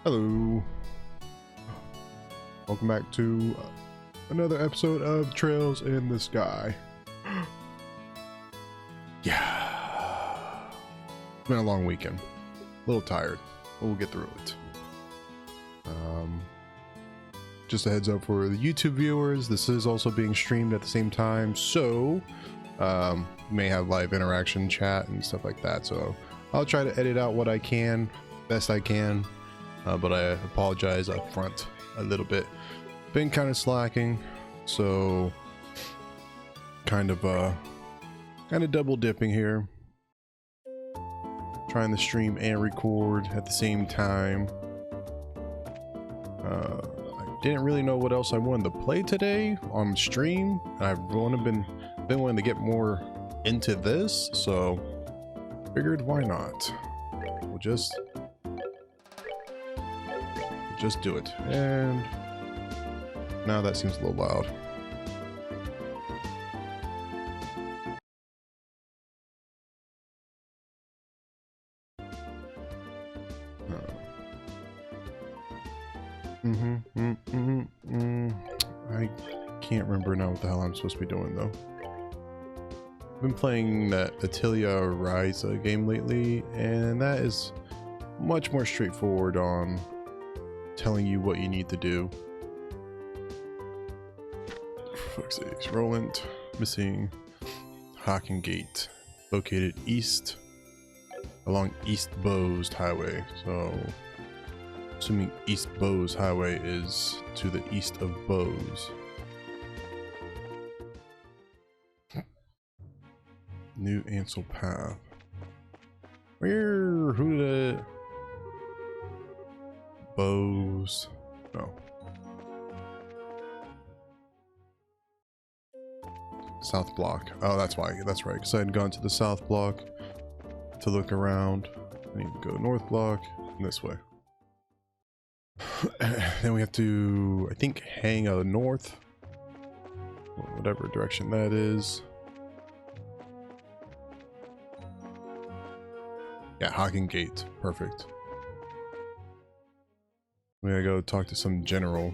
Hello. Welcome back to another episode of Trails in the Sky. Yeah. It's been a long weekend. A little tired, but we'll get through it. Just a heads up for the YouTube viewers, this is also being streamed at the same time, so we may have live interaction, chat, and stuff like that. So I'll try to edit out what I can, best I can. But I apologize up front a little bit. Been kind of slacking, so kind of double dipping here. Trying to stream and record at the same time. I didn't really know what else I wanted to play today on stream. I've been wanting to get more into this, so figured why not. We'll just do it. And now that seems a little loud. I can't remember now what the hell I'm supposed to be doing though. I've been playing that Estelle Rise game lately, and that is much more straightforward on telling you what you need to do. For fuck's sakes, Roland, missing Hocking Gate, located east along East Bowes Highway. So, assuming East Bowes Highway is to the east of Bowes. New Ansel Path. Who did it? Bowes. No. South Block. Oh, that's why. That's right. Because I had gone to the South Block to look around. I need to go North Block and this way. Then we have to, I think, hang out north. Whatever direction that is. Yeah, Hocking Gate. Perfect. We gotta go talk to some general.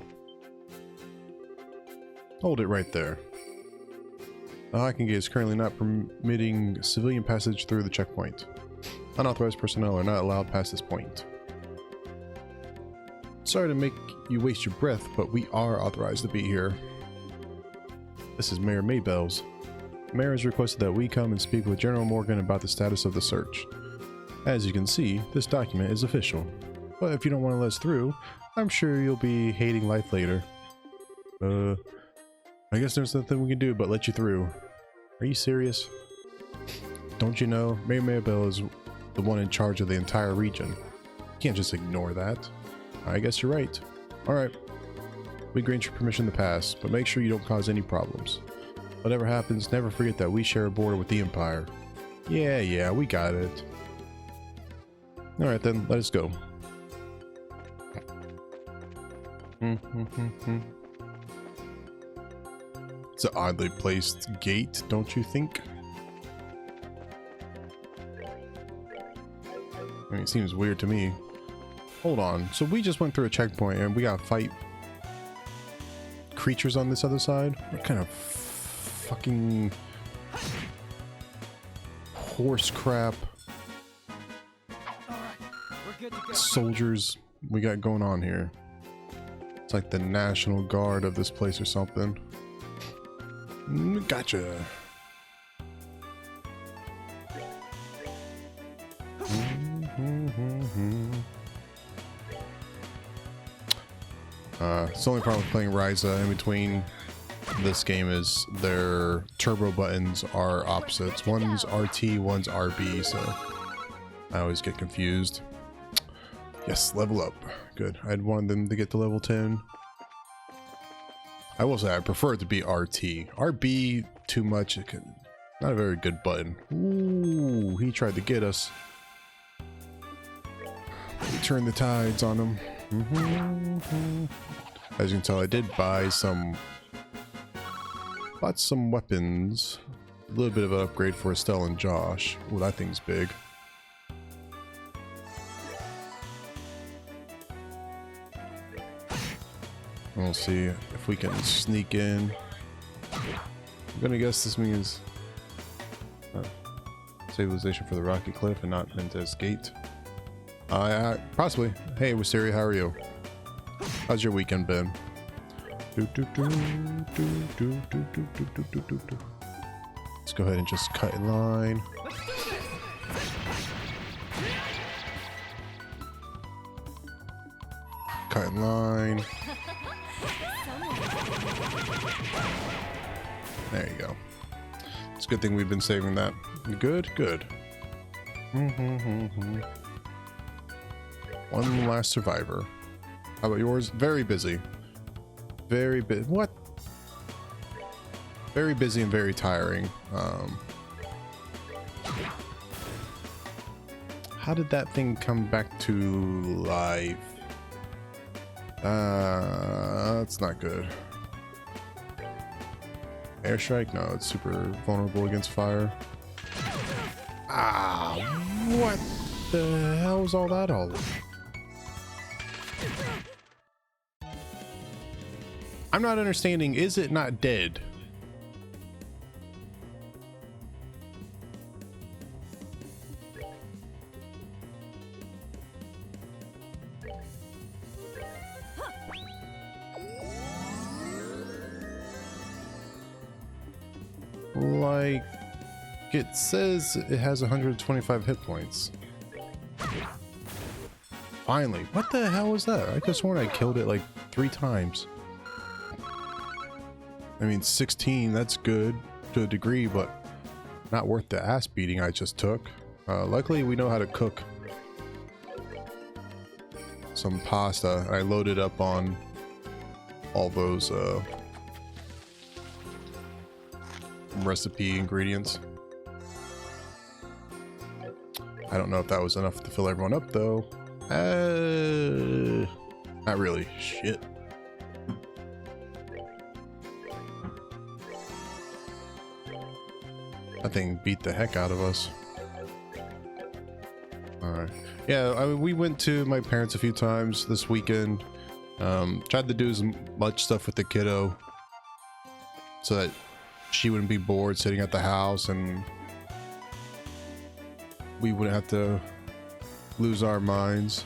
Hold it right there. The Hocking Gate is currently not permitting civilian passage through the checkpoint. Unauthorized personnel are not allowed past this point. Sorry to make you waste your breath, but we are authorized to be here. This is Mayor Maybells. The mayor has requested that we come and speak with General Morgan about the status of the search. As you can see, this document is official. But if you don't want to let us through, I'm sure you'll be hating life later. I guess there's nothing we can do but let you through. Are you serious? Don't you know, Mayor Maybell is the one in charge of the entire region. You can't just ignore that. I guess you're right. Alright. We grant you permission to pass, but make sure you don't cause any problems. Whatever happens, never forget that we share a border with the Empire. Yeah, we got it. Alright then, let us go. It's an oddly placed gate, don't you think? I mean, it seems weird to me. Hold on, so we just went through a checkpoint and we gotta fight creatures on this other side? What kind of fucking horse crap soldiers we got going on here? It's like the National Guard of this place or something. Gotcha. It's the only problem with playing Ryza in between this game is their turbo buttons are opposites. One's RT, one's RB, so I always get confused. Yes, level up. Good. I'd wanted them to get to level 10. I will say I prefer it to be RT. RB, too much. Not a very good button. Ooh, he tried to get us. We turned the tides on him. As you can tell, I did buy bought some weapons. A little bit of an upgrade for Estelle and Josh. Ooh, that thing's big. We'll see if we can sneak in. I'm gonna guess this means stabilization for the rocky cliff and not Mendez Gate. Possibly. Hey, Wisteria, how are you? How's your weekend been? Let's go ahead and just cut in line. Cut in line. There you go. It's a good thing we've been saving that. Good, good. One last survivor. How about yours? Very busy. Very busy. What? Very busy and very tiring. How did that thing come back to life? That's not good. Airstrike? No, it's super vulnerable against fire. Ah, what the hell was all that all? I'm not understanding. Is it not dead? Like, it says it has 125 hit points. Finally. What the hell was that? I could have sworn I killed it like 3 times. I mean, 16, that's good to a degree, but not worth the ass beating I just took. Luckily, we know how to cook some pasta. I loaded up on all those recipe ingredients. I don't know if that was enough to fill everyone up, though. Not really. Shit. That thing beat the heck out of us. Alright. Yeah, we went to my parents a few times this weekend. Tried to do as much stuff with the kiddo so that she wouldn't be bored sitting at the house and we wouldn't have to lose our minds.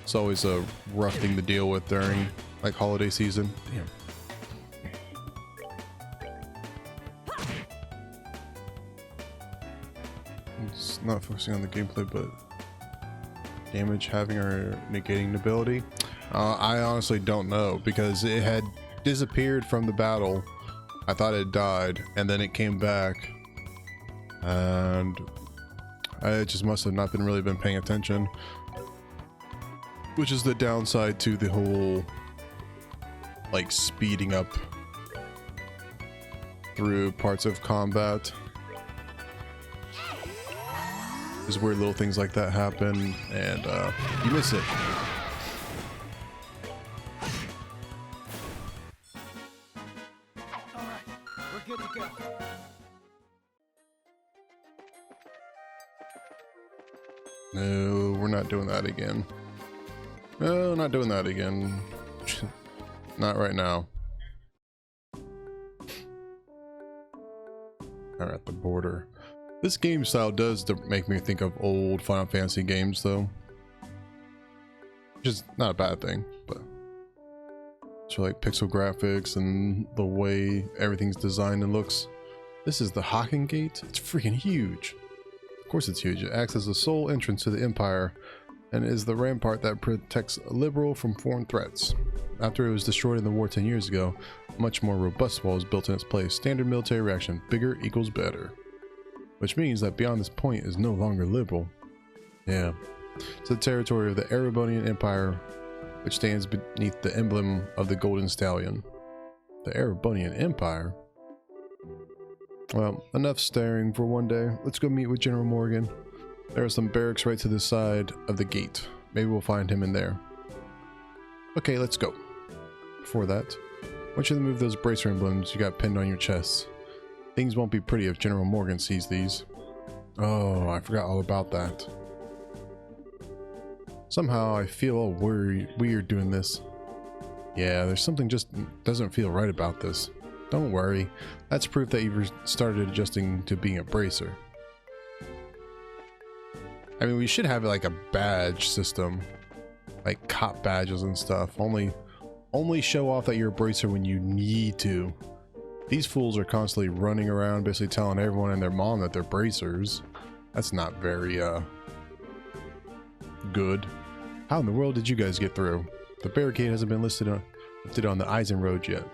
It's always a rough thing to deal with during like holiday season. Damn. It's not focusing on the gameplay, but damage having or negating ability. I honestly don't know because it had disappeared from the battle. I thought it died and then it came back and I just must have not really been paying attention, which is the downside to the whole like speeding up through parts of combat. There's weird little things like that happen and you miss it. No, we're not doing that again. No, not doing that again. Not right now. Alright, at the border. This game style does make me think of old Final Fantasy games, though. Which is not a bad thing, but... So like pixel graphics and the way everything's designed and looks. This is the Haken Gate. It's freaking huge. Of course it's huge. It acts as the sole entrance to the Empire and is the rampart that protects Liberal from foreign threats. After it was destroyed in the war 10 years ago, a much more robust wall was built in its place. Standard military reaction, bigger equals better. Which means that beyond this point is no longer Liberal. Yeah. It's the territory of the Erebonian Empire, which stands beneath the emblem of the Golden Stallion. The Erebonian Empire? Well, enough staring for one day. Let's go meet with General Morgan. There are some barracks right to the side of the gate. Maybe we'll find him in there. Okay, let's go. Before that, I want you to move those bracer emblems you got pinned on your chest. Things won't be pretty if General Morgan sees these. Oh, I forgot all about that. Somehow I feel all weird doing this. Yeah, there's something just doesn't feel right about this. Don't worry. That's proof that you've started adjusting to being a bracer. I mean, we should have like a badge system. Like cop badges and stuff. Only show off that you're a bracer when you need to. These fools are constantly running around basically telling everyone and their mom that they're bracers. That's not very good. How in the world did you guys get through? The barricade hasn't been lifted on the Eisen Road yet.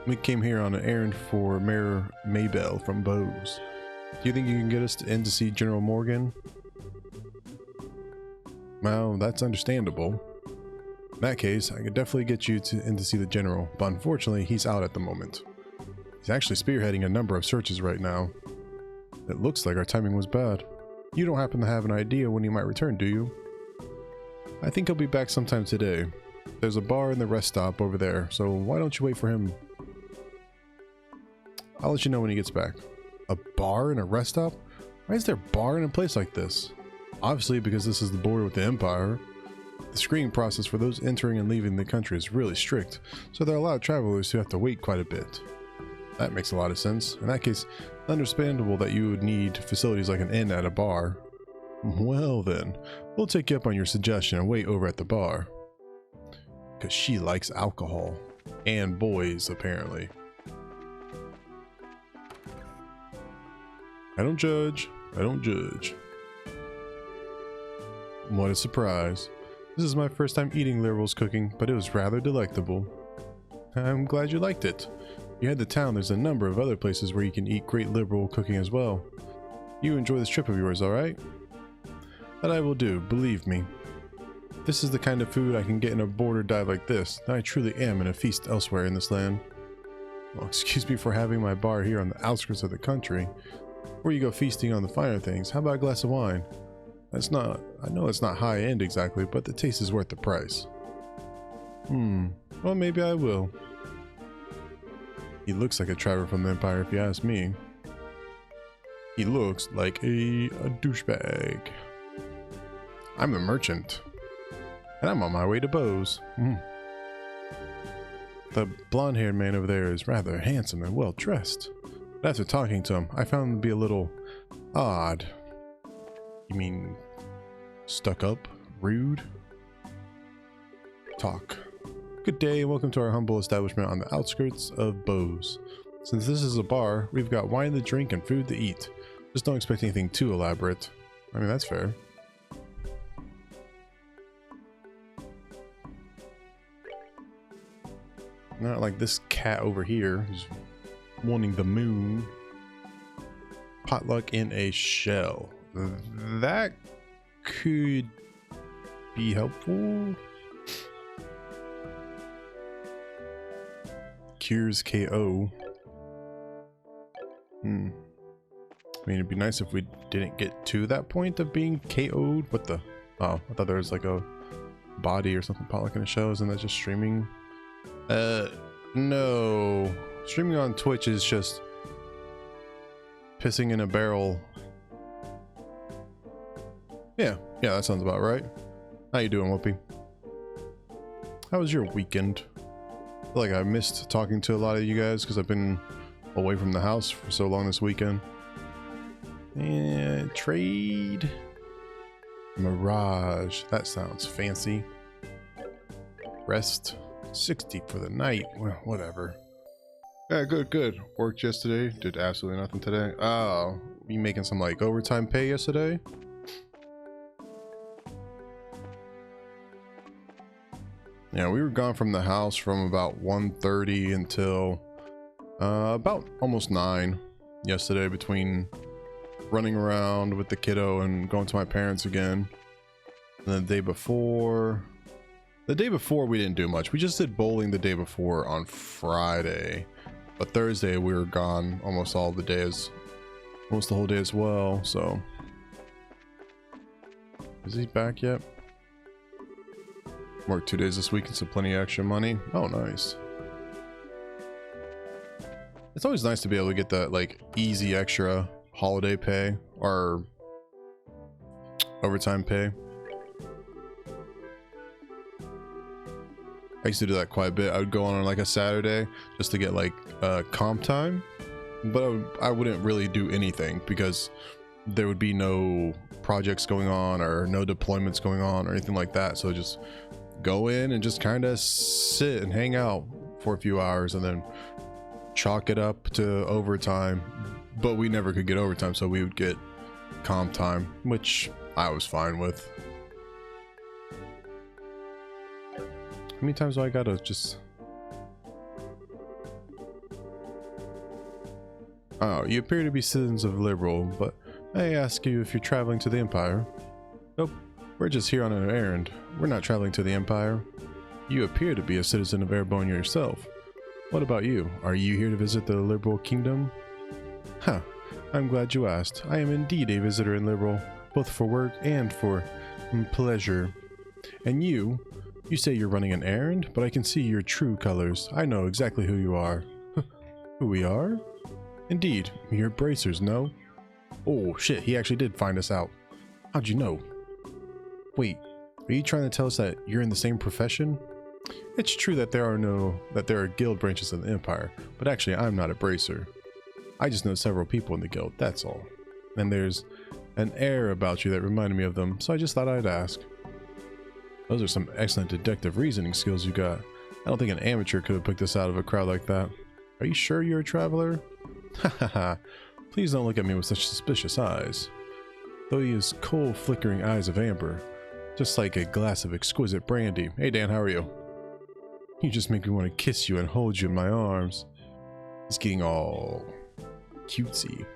We came here on an errand for Mayor Maybell from Bose. Do you think you can get us in to see General Morgan? Well, that's understandable. In that case, I could definitely get you in to see the General, but unfortunately, he's out at the moment. He's actually spearheading a number of searches right now. It looks like our timing was bad. You don't happen to have an idea when he might return, do you? I think he'll be back sometime today. There's a bar in the rest stop over there, so why don't you wait for him? I'll let you know when he gets back. A bar in a rest stop? Why is there a bar in a place like this? Obviously because this is the border with the Empire. The screening process for those entering and leaving the country is really strict, so there are a lot of travelers who have to wait quite a bit. That makes a lot of sense. In that case, it's understandable that you would need facilities like an inn at a bar. Well then, we'll take you up on your suggestion and wait over at the bar. Because she likes alcohol. And boys, apparently. I don't judge. I don't judge. What a surprise. This is my first time eating Liberal's cooking, but it was rather delectable. I'm glad you liked it. You head to town, there's a number of other places where you can eat great Liberal cooking as well. You enjoy this trip of yours, alright? That I will do, believe me. This is the kind of food I can get in a border dive like this. I truly am in a feast elsewhere in this land. Well, excuse me for having my bar here on the outskirts of the country. Before you go feasting on the finer things, how about a glass of wine? I know it's not high end exactly, but the taste is worth the price. Well, maybe I will. He looks like a traveler from the Empire, if you ask me. He looks like a douchebag. I'm a merchant, and I'm on my way to Bose. The blonde-haired man over there is rather handsome and well-dressed. But after talking to him, I found him to be a little odd. You mean stuck up? Rude? Talk. Good day and welcome to our humble establishment on the outskirts of Bose. Since this is a bar, we've got wine to drink and food to eat. Just don't expect anything too elaborate. I mean, that's fair. Not like this cat over here who's wanting the moon. Potluck in a shell. That could be helpful. Cures KO. I mean, it'd be nice if we didn't get to that point of being KO'd. What the? Oh, I thought there was like a body or something potluck in a shell. Isn't that just streaming? No. Streaming on Twitch is just pissing in a barrel. Yeah, that sounds about right. How you doing, Whoopi? How was your weekend? I feel like I missed talking to a lot of you guys because I've been away from the house for so long this weekend. And trade. Mirage. That sounds fancy. Rest. 60 for the night. Well, whatever. Yeah, good. Worked yesterday. Did absolutely nothing today. Oh, you making some like overtime pay yesterday? Yeah, we were gone from the house from about 1:30 until about almost 9 yesterday, between running around with the kiddo and going to my parents again. And the day before we didn't do much. We just did bowling the day before on Friday, but Thursday we were gone almost the whole day as well. So is he back yet? Worked 2 days this week and so plenty of extra money. Oh, nice. It's always nice to be able to get that like easy extra holiday pay or overtime pay. I used to do that quite a bit. I would go on like a Saturday just to get like comp time, but I wouldn't really do anything because there would be no projects going on or no deployments going on or anything like that. So just go in and just kind of sit and hang out for a few hours and then chalk it up to overtime. But we never could get overtime, so we would get comp time, which I was fine with. How many times do I gotta just... Oh, you appear to be citizens of Liberal, but I ask you if you're traveling to the Empire. Nope, we're just here on an errand. We're not traveling to the Empire. You appear to be a citizen of Airborne yourself. What about you? Are you here to visit the Liberal Kingdom? Huh, I'm glad you asked. I am indeed a visitor in Liberal, both for work and for pleasure. And you say you're running an errand, but I can see your true colors. I know exactly who you are. Who we are? Indeed, you're bracers, no? Oh shit, he actually did find us out. How'd you know? Wait, are you trying to tell us that you're in the same profession? It's true that there are guild branches of the Empire, but actually I'm not a bracer. I just know several people in the guild, that's all. And there's an air about you that reminded me of them, so I just thought I'd ask. Those are some excellent deductive reasoning skills you got. I don't think an amateur could have picked this out of a crowd like that. Are you sure you're a traveler? Hahaha. Please don't look at me with such suspicious eyes. Though he has cold, flickering eyes of amber, just like a glass of exquisite brandy. Hey Dan, how are you? You just make me want to kiss you and hold you in my arms. He's getting all cutesy.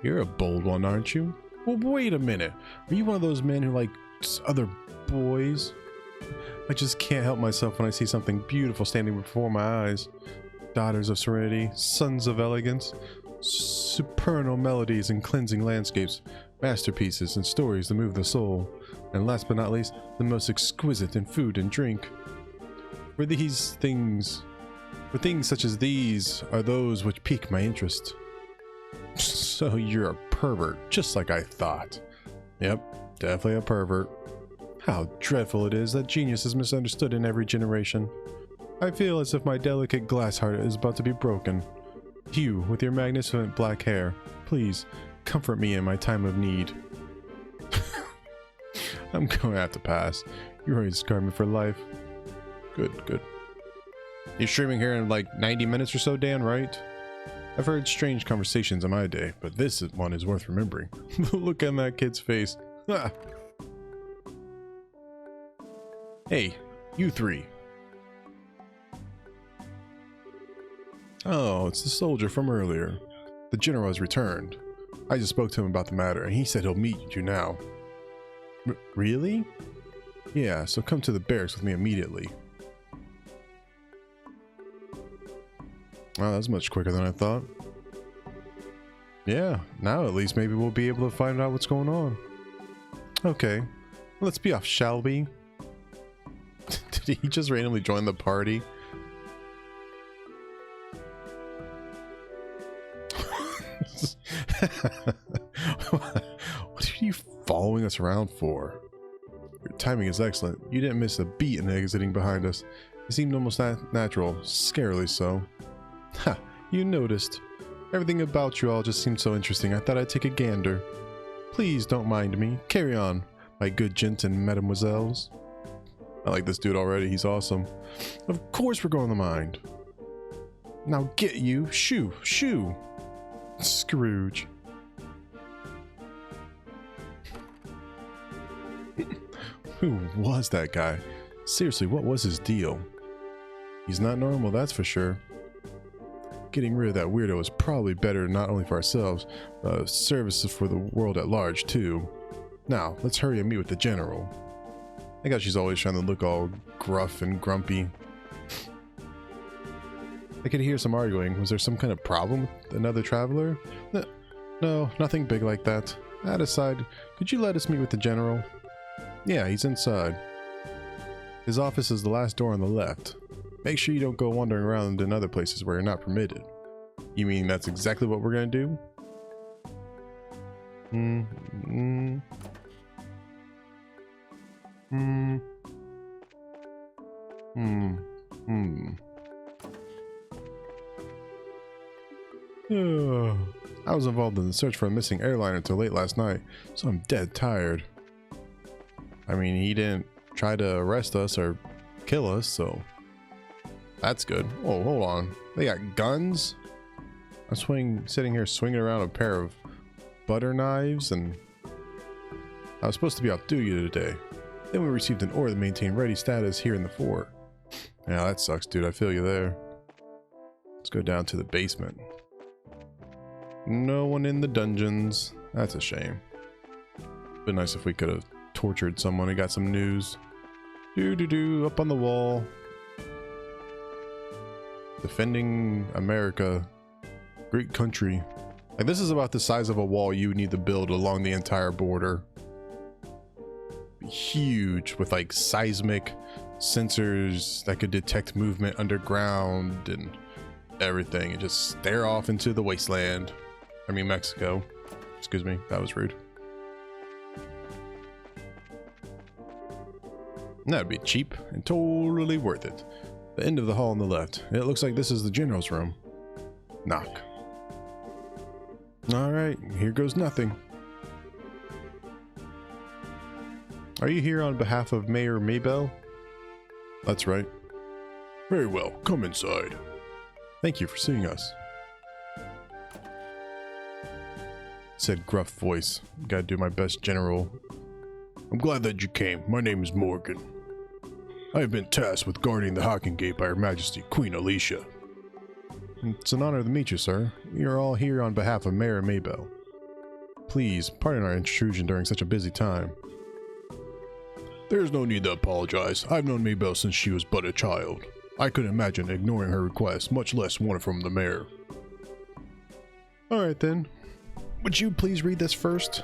You're a bold one, aren't you? Well, wait a minute. Are you one of those men who like other boys? I just can't help myself when I see something beautiful standing before my eyes. Daughters of serenity, sons of elegance, supernal melodies and cleansing landscapes, masterpieces and stories that move the soul, and last but not least, the most exquisite in food and drink. For things such as these are those which pique my interest. So you're a pervert, just like I thought. Yep, definitely a pervert. How dreadful it is that genius is misunderstood in every generation. I feel as if my delicate glass heart is about to be broken. You, with your magnificent black hair, please comfort me in my time of need. I'm going to have to pass. You already scarred me for life. Good. You're streaming here in like 90 minutes or so, Dan, right? I've heard strange conversations in my day, but this one is worth remembering. Look at that kid's face. Hey, you three. Oh, it's the soldier from earlier. The general has returned. I just spoke to him about the matter, and he said he'll meet you now. Really? Yeah, so come to the barracks with me immediately. Oh, that's much quicker than I thought. Yeah, now at least maybe we'll be able to find out what's going on. Okay, let's be off, shall we? Did he just randomly join the party? What are you following us around for? Your timing is excellent. You didn't miss a beat in exiting behind us. It seemed almost natural, scarily so. Ha, you noticed. Everything about you all just seemed so interesting. I thought I'd take a gander. Please don't mind me. Carry on, my good gents and mademoiselles. I like this dude already. He's awesome. Of course we're going to mind. Now get you. Shoo. Scrooge. Who was that guy? Seriously, what was his deal? He's not normal, that's for sure. Getting rid of that weirdo is probably better not only for ourselves, but services for the world at large too. Now, let's hurry and meet with the general. I guess she's always trying to look all gruff and grumpy. I could hear some arguing. Was there some kind of problem with another traveler? No, nothing big like that. That aside, could you let us meet with the general? Yeah, he's inside. His office is the last door on the left. Make sure you don't go wandering around in other places where you're not permitted. You mean that's exactly what we're gonna do? was involved in the search for a missing airliner until late last night, so I'm dead tired. I mean, he didn't try to arrest us or kill us, so that's good. Oh, hold on. They got guns? I'm sitting here swinging around a pair of butter knives, and I was supposed to be off duty today. Then we received an order to maintain ready status here in the fort. Yeah, that sucks, dude. I feel you there. Let's go down to the basement. No one in the dungeons. That's a shame. Been nice if we could have tortured someone and got some news. Up on the wall. Defending America. Great country. Like, this is about the size of a wall you would need to build along the entire border. Huge, with like seismic sensors that could detect movement underground and everything, and just stare off into the wasteland. I mean, Mexico. Excuse me, that was rude. That'd be cheap and totally worth it. The end of the hall on the left. It looks like this is the general's room. Knock. All right, here goes nothing. Are you here on behalf of Mayor Maybell? That's right. Very well, come inside. Thank you for seeing us. Said gruff voice. Gotta do my best, General. I'm glad that you came. My name is Morgan. I have been tasked with guarding the Hocking Gate by Her Majesty Queen Alicia. It's an honor to meet you, sir. You're all here on behalf of Mayor Maybell. Please, pardon our intrusion during such a busy time. There's no need to apologize. I've known Maybell since she was but a child. I couldn't imagine ignoring her request, much less one from the mayor. Alright then. Would you please read this first?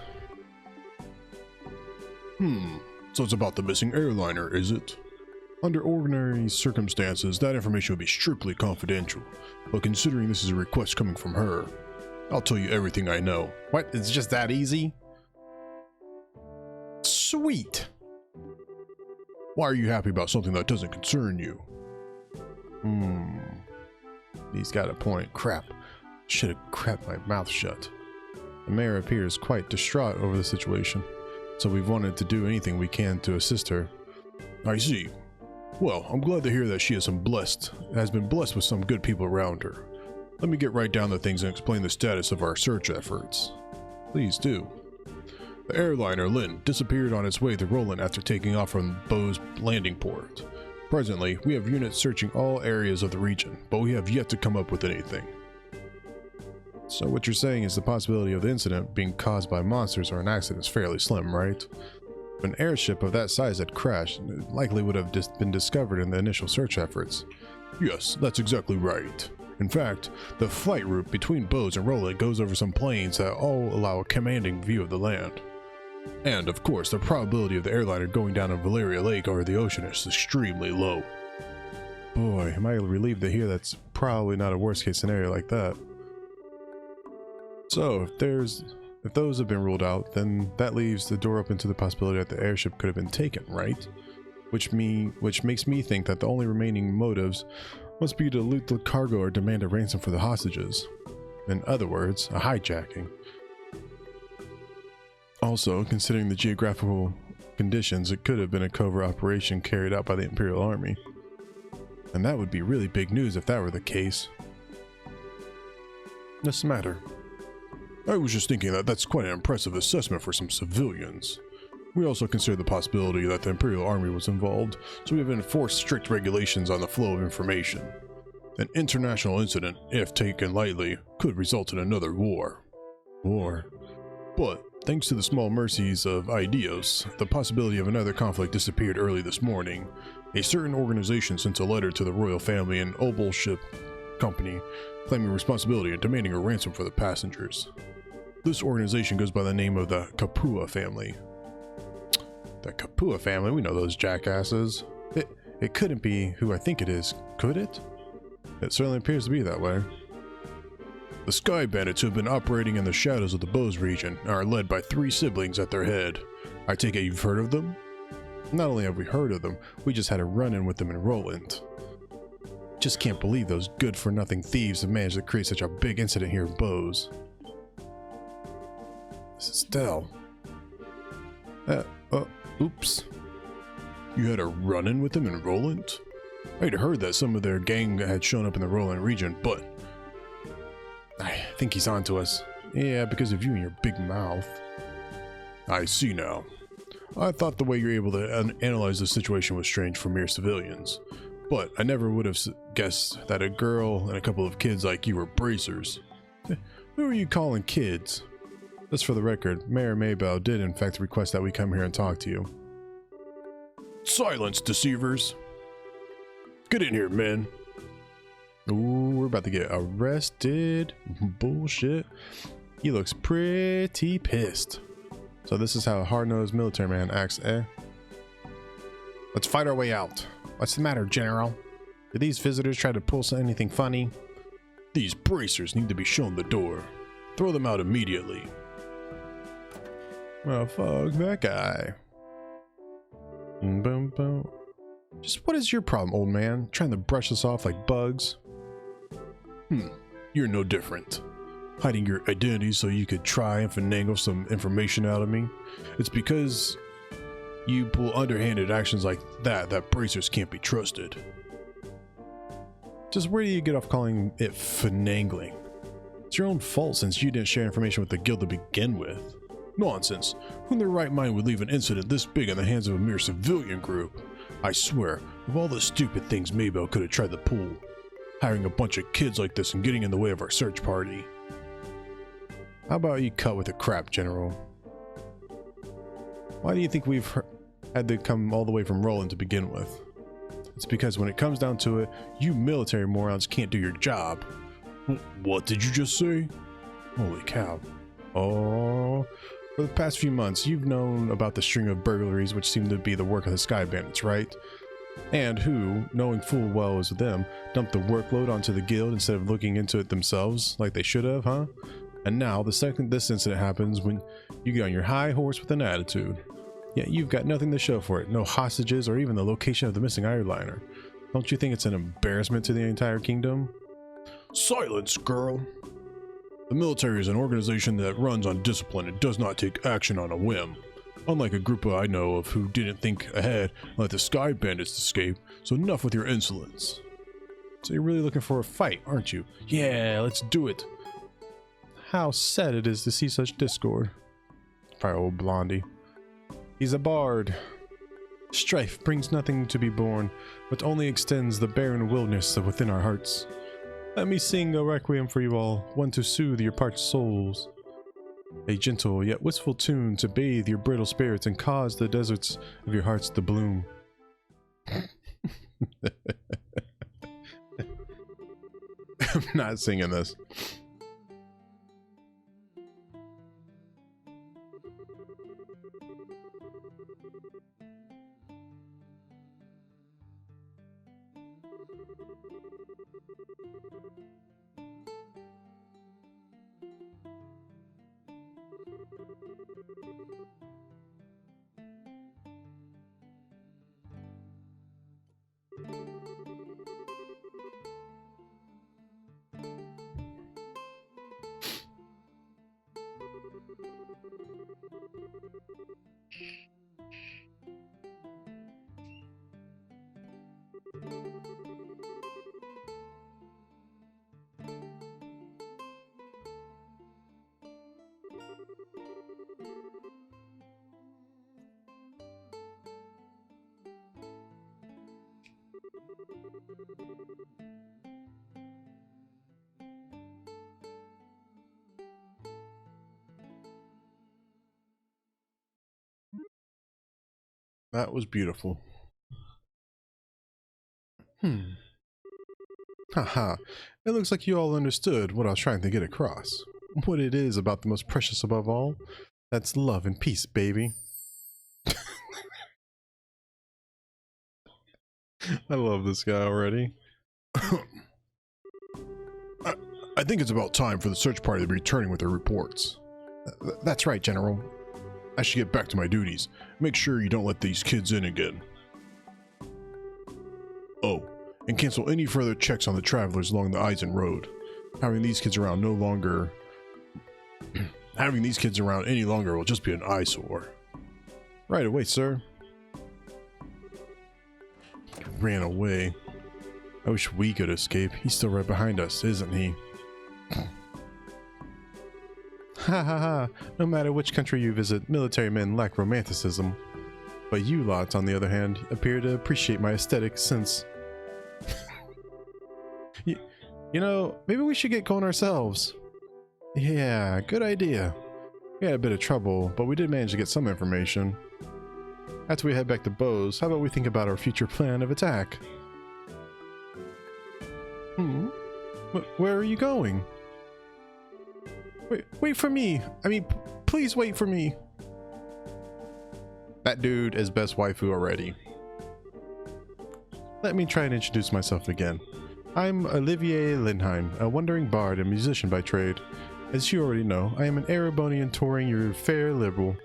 So it's about the missing airliner, is it? Under ordinary circumstances, that information would be strictly confidential. But considering this is a request coming from her, I'll tell you everything I know. What? It's just that easy? Sweet! Why are you happy about something that doesn't concern you? He's got a point. Crap. Should have kept my mouth shut. The mayor appears quite distraught over the situation, so we've wanted to do anything we can to assist her. I see. Well, I'm glad to hear that she has been blessed with some good people around her. Let me get right down to things and explain the status of our search efforts. Please do. The airliner Lynn disappeared on its way to Roland after taking off from Bo's landing port. Presently, we have units searching all areas of the region, but we have yet to come up with anything. So what you're saying is the possibility of the incident being caused by monsters or an accident is fairly slim, right? If an airship of that size had crashed, it likely would have been discovered in the initial search efforts. Yes, that's exactly right. In fact, the flight route between Bose and Roland goes over some plains that all allow a commanding view of the land. And, of course, the probability of the airliner going down in Valeria Lake over the ocean is extremely low. Boy, am I relieved to hear that's probably not a worst-case scenario like that. So, if those have been ruled out, then that leaves the door open to the possibility that the airship could have been taken, right? Which makes me think that the only remaining motives must be to loot the cargo or demand a ransom for the hostages. In other words, a hijacking. Also, considering the geographical conditions, it could have been a covert operation carried out by the Imperial Army. And that would be really big news if that were the case. What's the matter? I was just thinking that that's quite an impressive assessment for some civilians. We also consider the possibility that the Imperial Army was involved, so we have enforced strict regulations on the flow of information. An international incident, if taken lightly, could result in another war. But, thanks to the small mercies of Idios, the possibility of another conflict disappeared early this morning. A certain organization sent a letter to the royal family and Obel ship company, claiming responsibility and demanding a ransom for the passengers. This organization goes by the name of the Kapua family. The Kapua family? We know those jackasses. It couldn't be who I think it is, could it? It certainly appears to be that way. The Sky Bandits, who have been operating in the shadows of the Bose region, are led by 3 siblings at their head. I take it you've heard of them? Not only have we heard of them, we just had a run-in with them in Roland. Just can't believe those good-for-nothing thieves have managed to create such a big incident here in Bose. This is Estelle. Oops. You had a run-in with them in Roland? I'd heard that some of their gang had shown up in the Roland region, but I think he's onto us. Yeah, because of you and your big mouth. I see now. I thought the way you're able to analyze the situation was strange for mere civilians, but I never would have guessed that a girl and a couple of kids like you were bracers. Who are you calling kids? Just for the record, Mayor Maybell did in fact request that we come here and talk to you. Silence, deceivers! Get in here, men. Ooh, we're about to get arrested. Bullshit. He looks pretty pissed. So this is how a hard-nosed military man acts, eh? Let's fight our way out. What's the matter, General? Did these visitors try to pull anything funny? These bracers need to be shown the door. Throw them out immediately. Oh, fuck that guy. Boom, boom. Just what is your problem, old man? Trying to brush us off like bugs? You're no different. Hiding your identity so you could try and finagle some information out of me. It's because you pull underhanded actions like that bracers can't be trusted. Just where do you get off calling it finagling? It's your own fault since you didn't share information with the guild to begin with. Nonsense. Who in their right mind would leave an incident this big in the hands of a mere civilian group? I swear, of all the stupid things Maybell could have tried to pull, hiring a bunch of kids like this and getting in the way of our search party. How about you cut with the crap, General? Why do you think we've had to come all the way from Roland to begin with? It's because when it comes down to it, you military morons can't do your job. What did you just say? Holy cow. Oh, for the past few months, you've known about the string of burglaries which seem to be the work of the Sky Bandits, right? And who, knowing full well it was them, dumped the workload onto the guild instead of looking into it themselves like they should have, huh? And now, the second this incident happens, when you get on your high horse with an attitude. Yet you've got nothing to show for it, no hostages or even the location of the missing airliner. Don't you think it's an embarrassment to the entire kingdom? Silence, girl! The military is an organization that runs on discipline and does not take action on a whim. Unlike a group I know of who didn't think ahead and let the Sky Bandits escape, so enough with your insolence. So you're really looking for a fight, aren't you? Yeah, let's do it! How sad it is to see such discord. Probably old Blondie. He's a bard. Strife brings nothing to be borne, but only extends the barren wilderness within our hearts. Let me sing a requiem for you all, one to soothe your parched souls. A gentle yet wistful tune to bathe your brittle spirits and cause the deserts of your hearts to bloom. I'm not singing this. That was beautiful. Haha, it looks like you all understood what I was trying to get across. What it is about the most precious above all. That's love and peace, baby. I love this guy already. I think it's about time for the search party to be returning with their reports. That's right, General. I should get back to my duties. Make sure you don't let these kids in again. Oh, and cancel any further checks on the travelers along the Eisen Road. Having these kids around no longer Having these kids around any longer will just be an eyesore. Right away, sir. He ran away. I wish we could escape. He's still right behind us, isn't he? Ha ha ha. No matter which country you visit, military men lack romanticism. But you lot, on the other hand, appear to appreciate my aesthetic sense. You know, maybe we should get going ourselves. Yeah, good idea. We had a bit of trouble, but we did manage to get some information. After we head back to Bose, how about we think about our future plan of attack? Where are you going? Wait for me. I mean, please wait for me. That dude is best waifu already. Let me try and introduce myself again. I'm Olivier Lindheim, a wandering bard and musician by trade. As you already know, I am an Erebonian touring your fair liberal.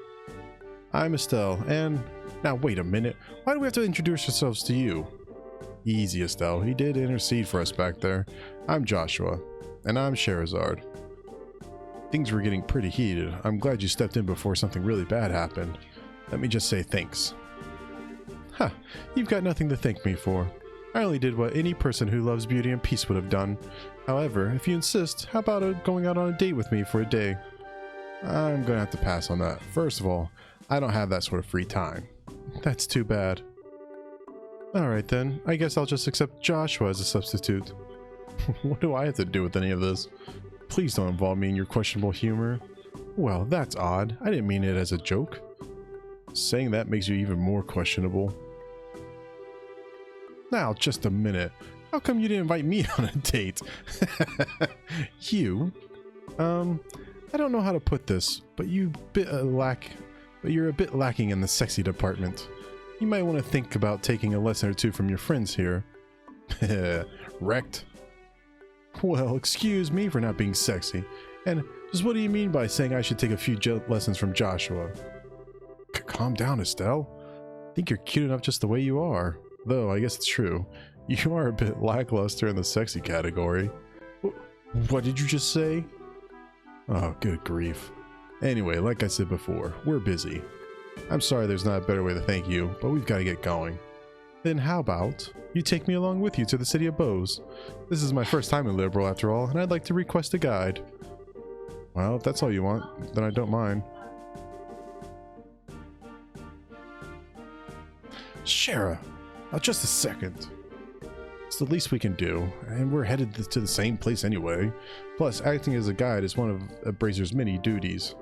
I'm Estelle, and... Now wait a minute, why do we have to introduce ourselves to you? Easy, Estelle, he did intercede for us back there. I'm Joshua, and I'm Scherazard. Things were getting pretty heated. I'm glad you stepped in before something really bad happened. Let me just say thanks. Ha, you've got nothing to thank me for. I only did what any person who loves beauty and peace would have done. However, if you insist, how about going out on a date with me for a day? I'm gonna have to pass on that. First of all, I don't have that sort of free time. That's too bad. Alright then, I guess I'll just accept Joshua as a substitute. What do I have to do with any of this? Please don't involve me in your questionable humor. Well, that's odd. I didn't mean it as a joke. Saying that makes you even more questionable. Now, just a minute. How come you didn't invite me on a date? You? I don't know how to put this, but you're a bit lacking in the sexy department. You might want to think about taking a lesson or two from your friends here. Wrecked? Well, excuse me for not being sexy. And just what do you mean by saying I should take a few lessons from Joshua? Calm down, Estelle. I think you're cute enough just the way you are. Though, I guess it's true. You are a bit lackluster in the sexy category. What did you just say? Oh, good grief. Anyway, like I said before, we're busy. I'm sorry there's not a better way to thank you, but we've got to get going. Then how about you take me along with you to the city of Bose? This is my first time in Liberal after all, and I'd like to request a guide. Well, if that's all you want, then I don't mind. Schera, now just a second. It's the least we can do, and we're headed to the same place anyway. Plus, acting as a guide is one of Brazier's many duties.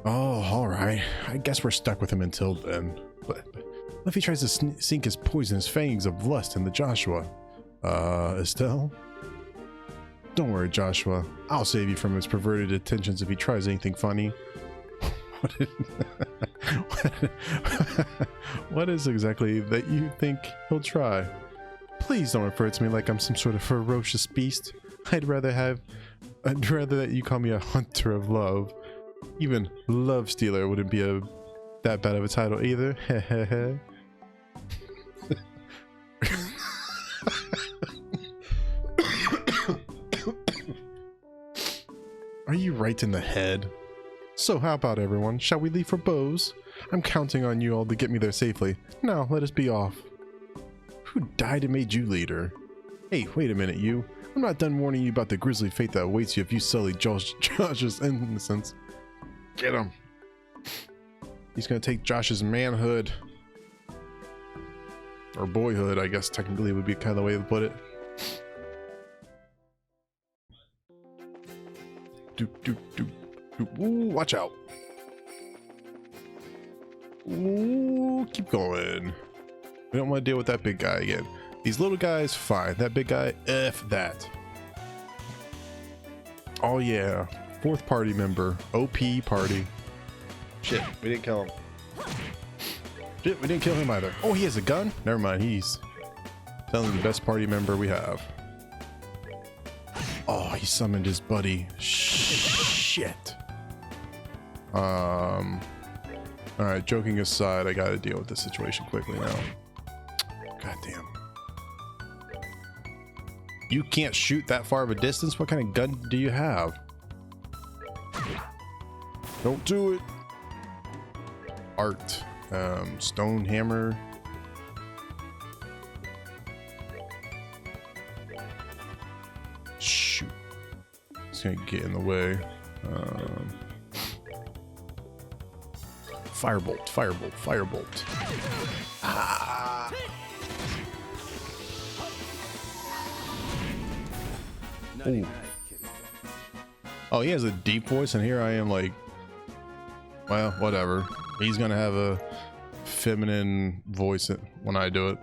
Oh, alright. I guess we're stuck with him until then. But what if he tries to sink his poisonous fangs of lust into Joshua? Estelle? Don't worry, Joshua. I'll save you from his perverted intentions if he tries anything funny. What is exactly that you think he'll try? Please don't refer to me like I'm some sort of ferocious beast. I'd rather that you call me a hunter of love. Even love stealer wouldn't be that bad of a title either. Hehehe. Are you right in the head? So how about everyone? Shall we leave for Bose? I'm counting on you all to get me there safely. Now, let us be off. Who died and made you leader? Hey, wait a minute, you. I'm not done warning you about the grisly fate that awaits you if you sully Josh's innocence. Get him. He's gonna take Josh's manhood. Or boyhood, I guess technically would be kind of the way to put it. Ooh, watch out. Ooh, keep going. We don't want to deal with that big guy again. These little guys, fine. That big guy, F that. Oh yeah. Fourth party member. OP party. Shit, we didn't kill him. Shit, we didn't kill him either. Oh, he has a gun? Never mind, he's telling the best party member we have. Oh, he summoned his buddy. Shit. Alright, joking aside, I gotta deal with this situation quickly now. God damn. You can't shoot that far of a distance? What kind of gun do you have? Don't do it. Art. Stone hammer. Shoot. It's gonna get in the way. Firebolt, firebolt, firebolt. Ah. Ooh. Oh, he has a deep voice, and here I am like, well, whatever. He's gonna have a feminine voice when I do it.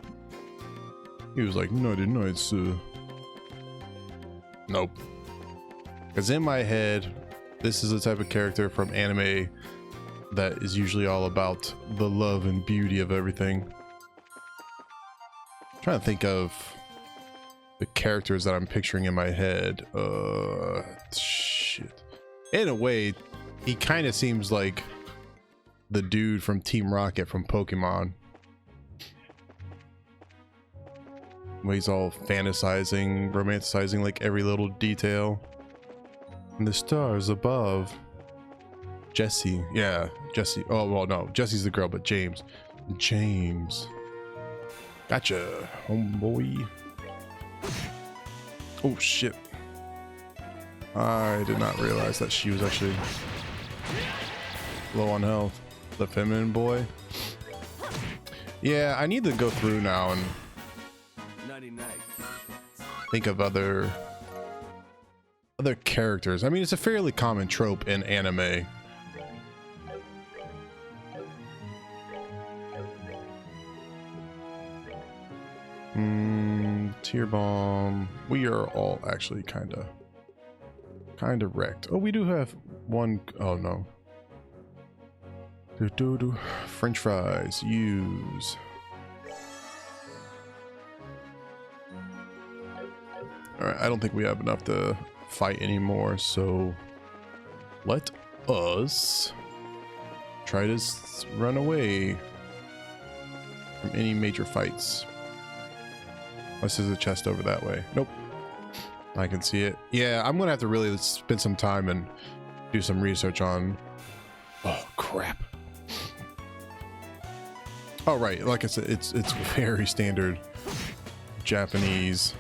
He was like, no, it's nope. Because in my head, this is the type of character from anime that is usually all about the love and beauty of everything. I'm trying to think of the characters that I'm picturing in my head. Shit. In a way, he kind of seems like the dude from Team Rocket from Pokemon. Where he's all fantasizing, romanticizing like every little detail. And the stars above. Jessie. Yeah, Jessie. Oh, well, no. Jessie's the girl, but James. James. Gotcha, homeboy. Oh, shit. I did not realize that she was actually low on health. The feminine boy. Yeah, I need to go through now and think of other characters. I mean, it's a fairly common trope in anime. Tear bomb. We are all actually kind of wrecked. Oh, we do have one. Oh no. French fries. Use. All right. I don't think we have enough to fight anymore. So let us try to run away from any major fights. Unless there's a chest over that way. Nope. I can see it. Yeah, I'm gonna have to really spend some time and do some research on... Oh, crap. Oh, right. Like I said, it's very standard Japanese.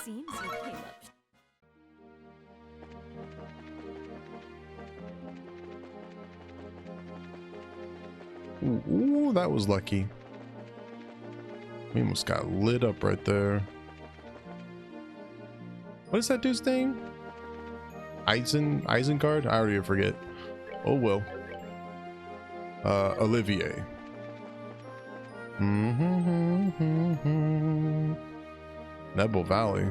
Seems you came up. Ooh, that was lucky. We almost got lit up right there. What is that dude's name? Isengard? I already forget. Oh well. Olivier. Nebel Valley.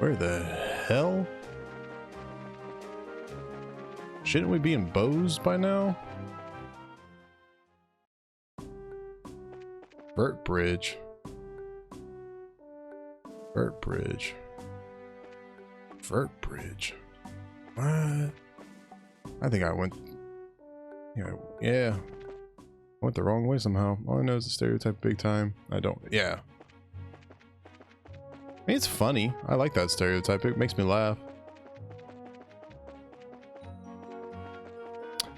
Where the hell? Shouldn't we be in Bose by now? Vert Bridge. Vert Bridge. Vert Bridge. What? I think I went... Yeah. I went the wrong way somehow. All I know is the stereotype big time. I don't... Yeah. I mean, it's funny. I like that stereotype. It makes me laugh.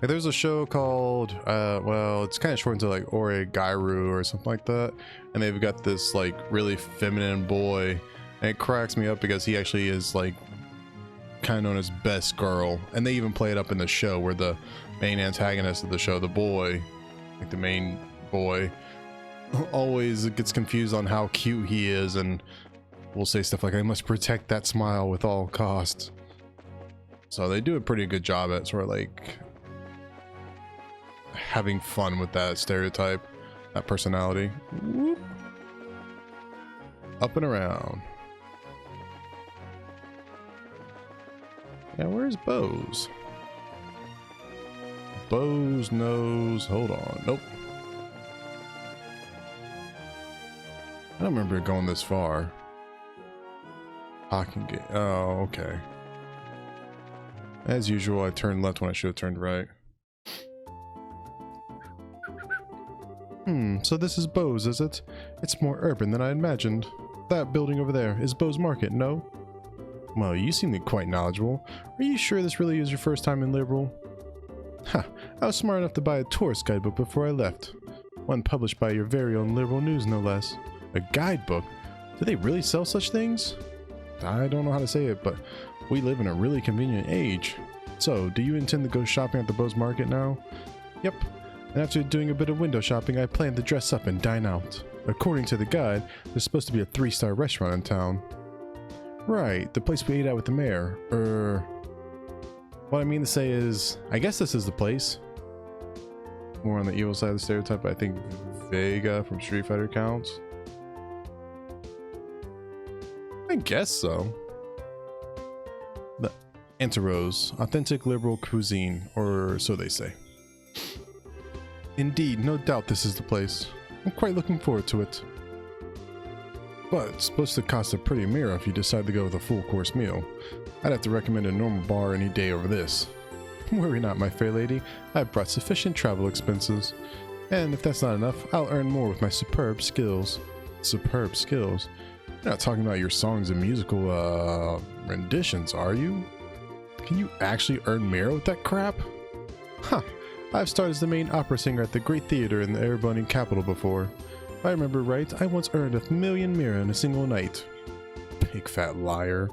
Like, there's a show called, well, it's kind of shortened to like Oregairu or something like that. And they've got this like really feminine boy. And it cracks me up because he actually is like kind of known as best girl. And they even play it up in the show where the main antagonist of the show, the boy, like the main boy, always gets confused on how cute he is. And will say stuff like, I must protect that smile with all costs. So they do a pretty good job at sort of like having fun with that stereotype, that personality. Whoop. Up and around. Yeah, where's Bose? Bose knows. Hold on. Nope. I don't remember going this far. I can get. Oh, okay. As usual, I turned left when I should have turned right. So this is Bose, is it? It's more urban than I imagined. That building over there is Bose Market, no? Well, you seem quite knowledgeable. Are you sure this really is your first time in Liberal? Ha! I was smart enough to buy a tourist guidebook before I left. One published by your very own Liberal News, no less. A guidebook? Do they really sell such things? I don't know how to say it, but we live in a really convenient age. So, do you intend to go shopping at the Bose Market now? Yep. And after doing a bit of window shopping, I plan to dress up and dine out. According to the guide, there's supposed to be a 3-star restaurant in town. Right, the place we ate at with the mayor. What I mean to say is, I guess this is the place. More on the evil side of the stereotype, I think Vega from Street Fighter counts. I guess so. The Anterose, authentic liberal cuisine, or so they say. Indeed, no doubt this is the place. I'm quite looking forward to it. But it's supposed to cost a pretty mirror if you decide to go with a full course meal. I'd have to recommend a normal bar any day over this. Worry not, my fair lady. I've brought sufficient travel expenses. And if that's not enough, I'll earn more with my superb skills. Superb skills? You're not talking about your songs and musical, renditions, are you? Can you actually earn mirror with that crap? Huh. I've starred as the main opera singer at the great theater in the Erebonian capital before. If I remember right, I once earned 1,000,000 mirror in a single night. Big fat liar.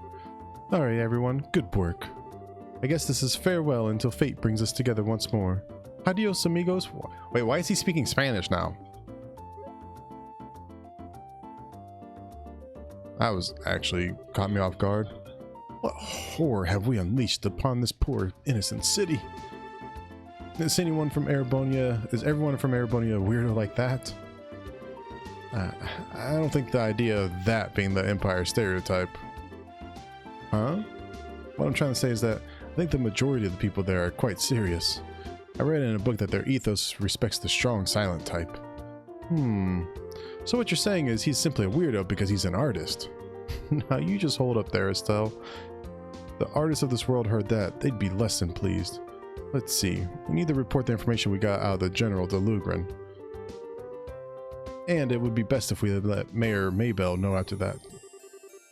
Alright everyone, good work. I guess this is farewell until fate brings us together once more. Adios amigos. Wait, why is he speaking Spanish now? That was actually caught me off guard. What horror have we unleashed upon this poor innocent city? Is everyone from Erebonia a weirdo like that? I don't think the idea of that being the Empire stereotype. Huh? What I'm trying to say is that I think the majority of the people there are quite serious. I read in a book that their ethos respects the strong silent type. So what you're saying is he's simply a weirdo because he's an artist. Now you just hold up there, Estelle. The artists of this world heard that, they'd be less than pleased. Let's see, we need to report the information we got out of the General de Lugren. And it would be best if we let Mayor Maybell know after that.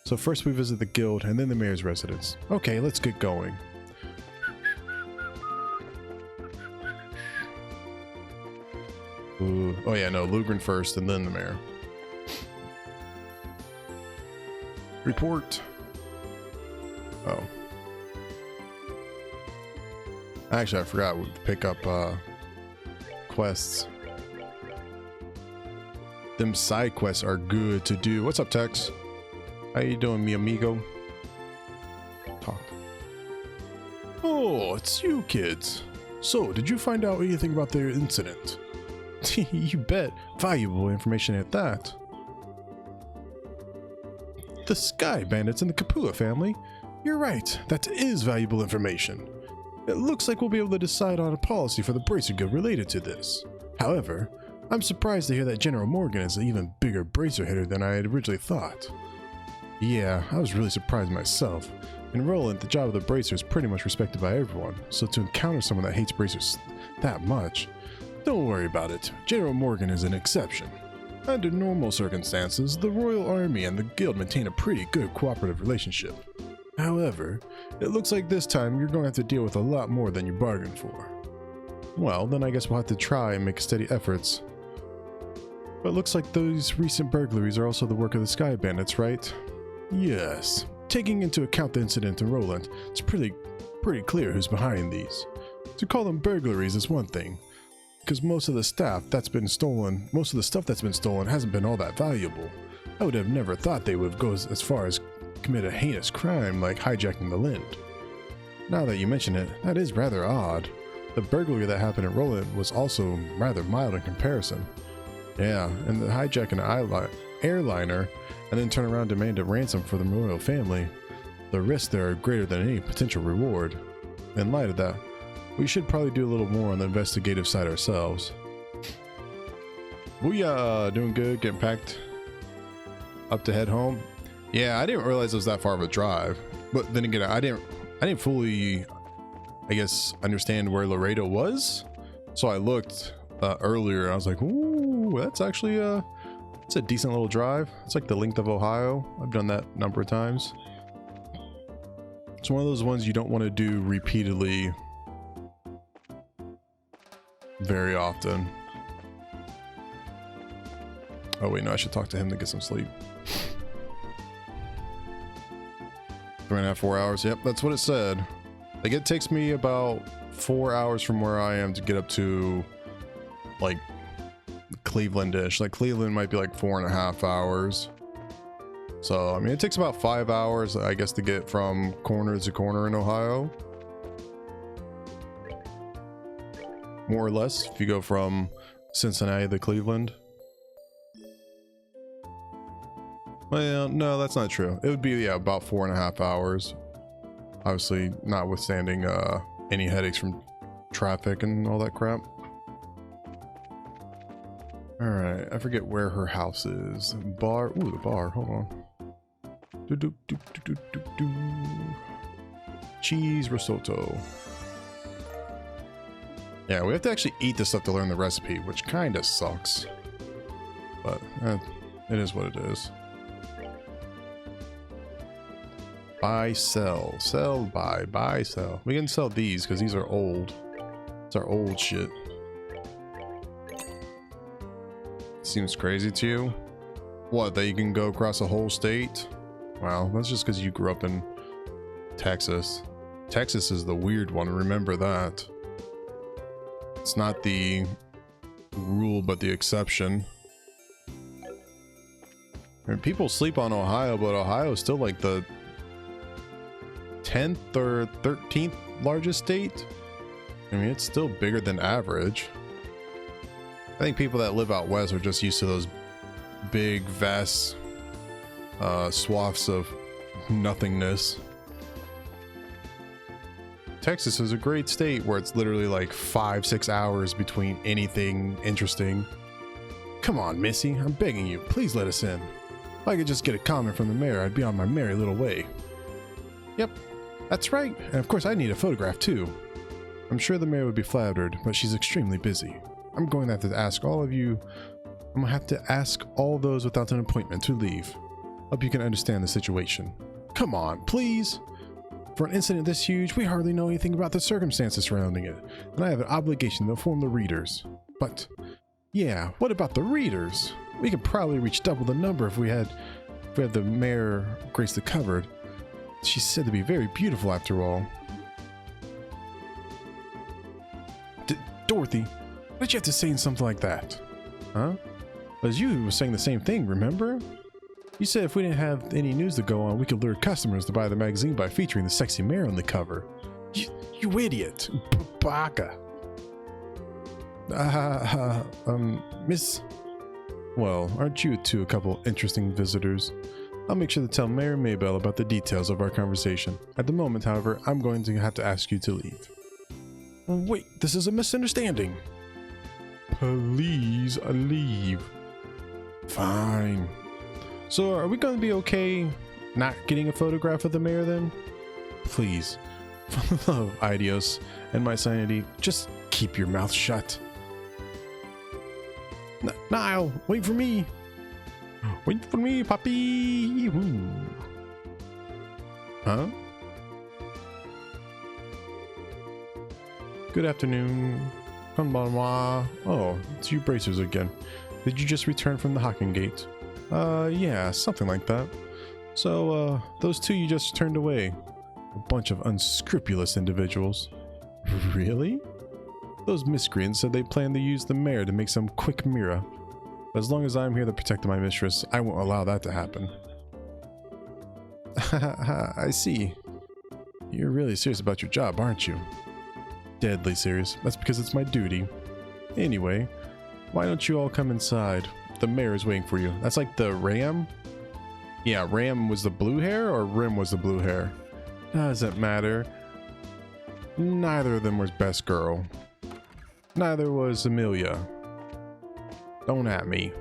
So first we visit the guild and then the mayor's residence. Okay, let's get going. Ooh. Oh yeah, no, Lugren first and then the mayor. Report. Oh. Actually, I forgot to pick up quests. Them side quests are good to do. What's up, Tex? How you doing, mi amigo? Talk. Oh, it's you kids. So, did you find out anything about their incident? You bet. Valuable information at that. The Sky Bandits and the Kapua family? You're right. That is valuable information. It looks like we'll be able to decide on a policy for the Bracer Guild related to this. However, I'm surprised to hear that General Morgan is an even bigger Bracer hitter than I had originally thought. Yeah, I was really surprised myself. In Roland, the job of the Bracer is pretty much respected by everyone, so to encounter someone that hates Bracers that much, don't worry about it. General Morgan is an exception. Under normal circumstances, the Royal Army and the Guild maintain a pretty good cooperative relationship. However, it looks like this time you're going to have to deal with a lot more than you bargained for. Well, then I guess we'll have to try and make steady efforts. But it looks like those recent burglaries are also the work of the Sky Bandits, right? Yes. Taking into account the incident in Roland, it's pretty clear who's behind these. To call them burglaries is one thing, because most of the stuff that's been stolen hasn't been all that valuable. I would have never thought they would go as far as commit a heinous crime like hijacking the Lind. Now that you mention it, that is rather odd. The burglary that happened at Roland was also rather mild in comparison. Yeah, and the hijacking an airliner and then turn around and demand a ransom for the royal family. The risks there are greater than any potential reward. In light of that, we should probably do a little more on the investigative side ourselves. Booyah! Doing good, getting packed up to head home. Yeah, I didn't realize it was that far of a drive. But then again, I didn't fully, I guess, understand where Laredo was. So I looked earlier and I was like, ooh, that's actually it's a decent little drive. It's like the length of Ohio. I've done that a number of times. It's one of those ones you don't want to do repeatedly very often. Oh wait, no, I should talk to him to get some sleep. 3.5, 4 hours. Yep, that's what it said. Like, it takes me about 4 hours from where I am to get up to like Cleveland-ish. Like Cleveland might be like 4.5 hours. So I mean, it takes about 5 hours, I guess, to get from corner to corner in Ohio, more or less, if you go from Cincinnati to Cleveland. Well, no, that's not true. It would be, yeah, about 4.5 hours. Obviously, notwithstanding any headaches from traffic and all that crap. All right, I forget where her house is. Bar. Ooh, the bar. Hold on. Cheese risotto. Yeah, we have to actually eat this stuff to learn the recipe, which kind of sucks. But it is what it is. Buy, sell, sell, buy, sell. We can sell these because these are old. It's our old shit. Seems crazy to you? What, that you can go across a whole state? Wow, that's just because you grew up in Texas. Texas is the weird one, remember that. It's not the rule, but the exception. I mean, people sleep on Ohio, but Ohio is still like the 10th or 13th largest state. I mean, it's still bigger than average. I think people that live out west are just used to those big, vast swaths of nothingness. Texas is a great state where it's literally like 5-6 hours between anything interesting. Come on, Missy, I'm begging you, please let us in. If I could just get a comment from the mayor, I'd be on my merry little way. Yep, that's right, and of course I need a photograph too. I'm sure the mayor would be flattered, but she's extremely busy. I'm going to have to ask all of you, I'm going to have to ask all those without an appointment to leave. Hope you can understand the situation. Come on, please. For an incident this huge, we hardly know anything about the circumstances surrounding it, and I have an obligation to inform the readers. But, yeah, what about the readers? We could probably reach double the number if we had the mayor grace the cover. She's said to be very beautiful after all. Dorothy, what did you have to say in something like that? Huh? It was you who was saying the same thing, remember? You said if we didn't have any news to go on, we could lure customers to buy the magazine by featuring the sexy mayor on the cover. You idiot. Baka. Miss... Well, aren't you two a couple interesting visitors? I'll make sure to tell Mayor Maybell about the details of our conversation. At the moment, however, I'm going to have to ask you to leave. Wait, this is a misunderstanding. Please leave. Fine. So are we going to be okay not getting a photograph of the mayor then? Please, for the love of Idios and my sanity, just keep your mouth shut. Niall, wait for me. Wait for me, puppy. Woo. Huh? Good afternoon. Konbanwa. Oh, it's you bracers again. Did you just return from the Hocking Gate? Yeah, something like that. So, those two you just turned away. A bunch of unscrupulous individuals. Really? Those miscreants said they planned to use the mayor to make some quick mirror. But as long as I'm here to protect my mistress, I won't allow that to happen. I see. You're really serious about your job, aren't you? Deadly serious. That's because it's my duty. Anyway, why don't you all come inside? The mayor is waiting for you. That's like the Ram? Yeah, Ram was the blue hair or Rim was the blue hair? Doesn't matter. Neither of them was best girl. Neither was Amelia. Don't at me.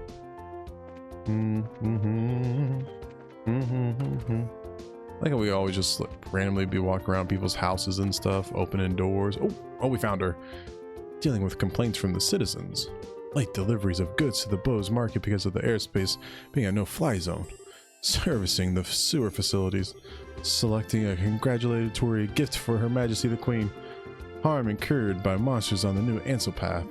Like how we always just randomly be walking around people's houses and stuff, opening doors. Oh, we found her. Dealing with complaints from the citizens. Late deliveries of goods to the Bose market because of the airspace being a no-fly zone. servicing the sewer facilities, selecting a congratulatory gift for Her Majesty the Queen, harm incurred by monsters on the new Ansel path.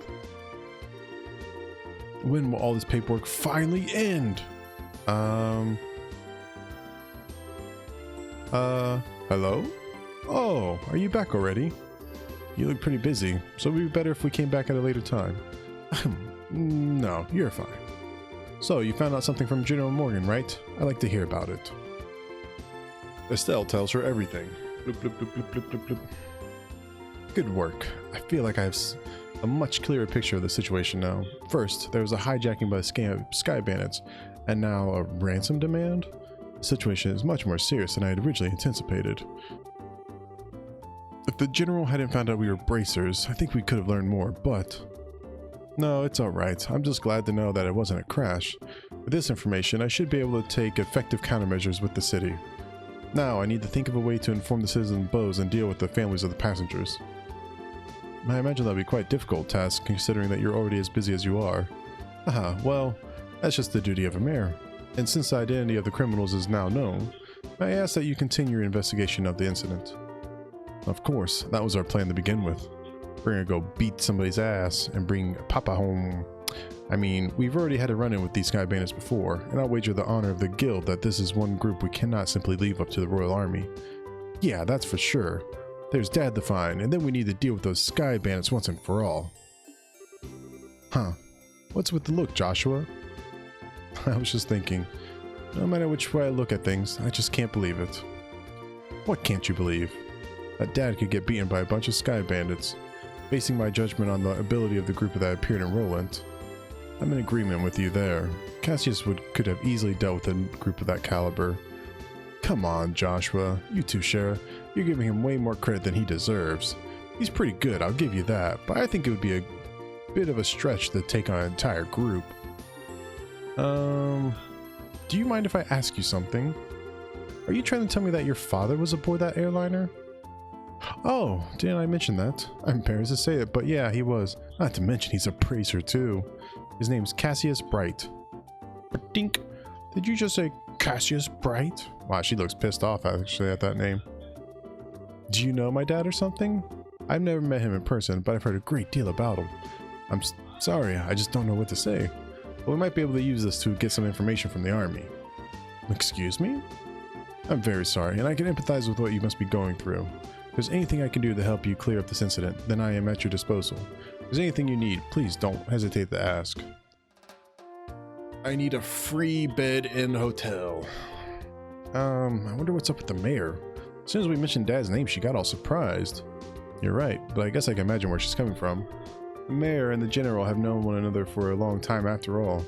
When will all this paperwork finally end? Hello? Oh, are you back already? You look pretty busy, so it would be better if we came back at a later time. No, you're fine. So, you found out something from General Morgan, right? I'd like to hear about it. Estelle tells her everything. Bloop, bloop, bloop, bloop, bloop, bloop, bloop. Good work. I feel like I have a much clearer picture of the situation now. First, there was a hijacking by the Sky Bandits, and now a ransom demand? The situation is much more serious than I had originally anticipated. If the General hadn't found out we were bracers, I think we could have learned more, but... No, it's alright. I'm just glad to know that it wasn't a crash. With this information, I should be able to take effective countermeasures with the city. Now, I need to think of a way to inform the citizens of Bose and deal with the families of the passengers. I imagine that would be quite a difficult task, considering that you're already as busy as you are. Haha, well, that's just the duty of a mayor. And since the identity of the criminals is now known, I ask that you continue your investigation of the incident. Of course, that was our plan to begin with. We're gonna go beat somebody's ass and bring Papa home. I mean, we've already had a run-in with these Sky Bandits before, and I'll wager the honor of the guild that this is one group we cannot simply leave up to the Royal Army. Yeah, that's for sure. There's Dad to find, and then we need to deal with those Sky Bandits once and for all. Huh. What's with the look, Joshua? I was just thinking, no matter which way I look at things, I just can't believe it. What can't you believe? That Dad could get beaten by a bunch of Sky Bandits, basing my judgment on the ability of the group that appeared in Roland. I'm in agreement with you there. Cassius could have easily dealt with a group of that caliber. Come on, Joshua. You too, Schera. You're giving him way more credit than he deserves. He's pretty good, I'll give you that, but I think it would be a bit of a stretch to take on an entire group. Do you mind if I ask you something? Are you trying to tell me that your father was aboard that airliner? Oh, didn't I mention that? I'm embarrassed to say it, but yeah, he was. Not to mention he's a bracer too. His name's Cassius Bright. Dink. Did you just say Cassius Bright? Wow, she looks pissed off actually at that name. Do you know my dad or something? I've never met him in person, but I've heard a great deal about him. I'm sorry, I just don't know what to say. But we might be able to use this to get some information from the army. Excuse me? I'm very sorry, and I can empathize with what you must be going through. If there's anything I can do to help you clear up this incident, then I am at your disposal. If there's anything you need, please don't hesitate to ask. I need a free bed in hotel. I wonder what's up with the mayor. As soon as we mentioned Dad's name, she got all surprised. You're right, but I guess I can imagine where she's coming from. The mayor and the general have known one another for a long time after all.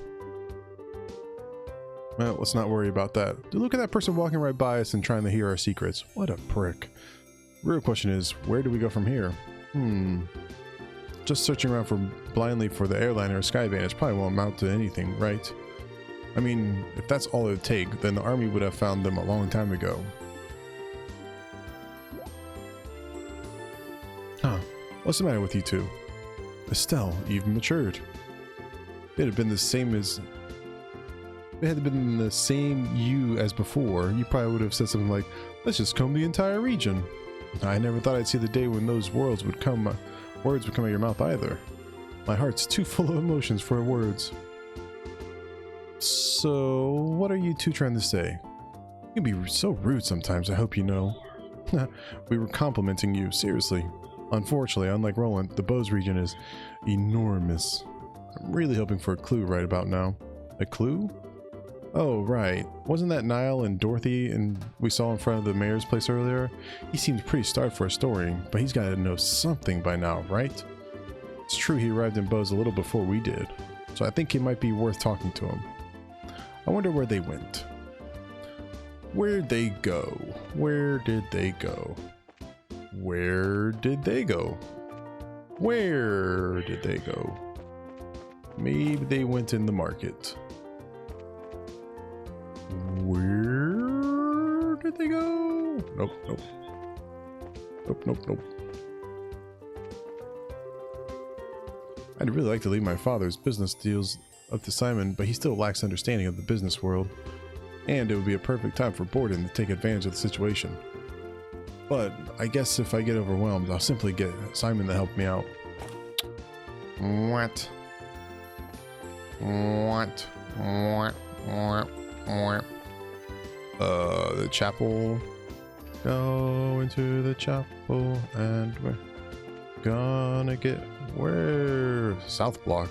Well, let's not worry about that. Look at that person walking right by us and trying to hear our secrets. What a prick. The real question is, where do we go from here? Just searching around blindly for the airliner or Sky Bandits probably won't amount to anything, right? I mean, if that's all it would take, then the army would have found them a long time ago. Huh. What's the matter with you two? Estelle, you've matured. If it had been the same you as before, you probably would have said something like, let's just comb the entire region. I never thought I'd see the day when those words would come out of your mouth either. My heart's too full of emotions for words. So, what are you two trying to say? You can be so rude sometimes, I hope you know. We were complimenting you, seriously. Unfortunately, unlike Roland, the Bose region is enormous. I'm really hoping for a clue right about now. A clue? Oh, right. Wasn't that Niall and Dorothy we saw in front of the mayor's place earlier? He seems pretty starved for a story, but he's got to know something by now, right? It's true he arrived in Bose a little before we did, so I think it might be worth talking to him. I wonder where they went. Where'd they go? Where did they go? Where did they go? Where did they go? Maybe they went in the market. Where did they go? Nope, nope. Nope, nope, nope. I'd really like to leave my father's business deals up to Simon, but he still lacks understanding of the business world. and it would be a perfect time for Borden to take advantage of the situation. But I guess if I get overwhelmed, I'll simply get Simon to help me out. What? The chapel. Go into the chapel and we're gonna get where? South block.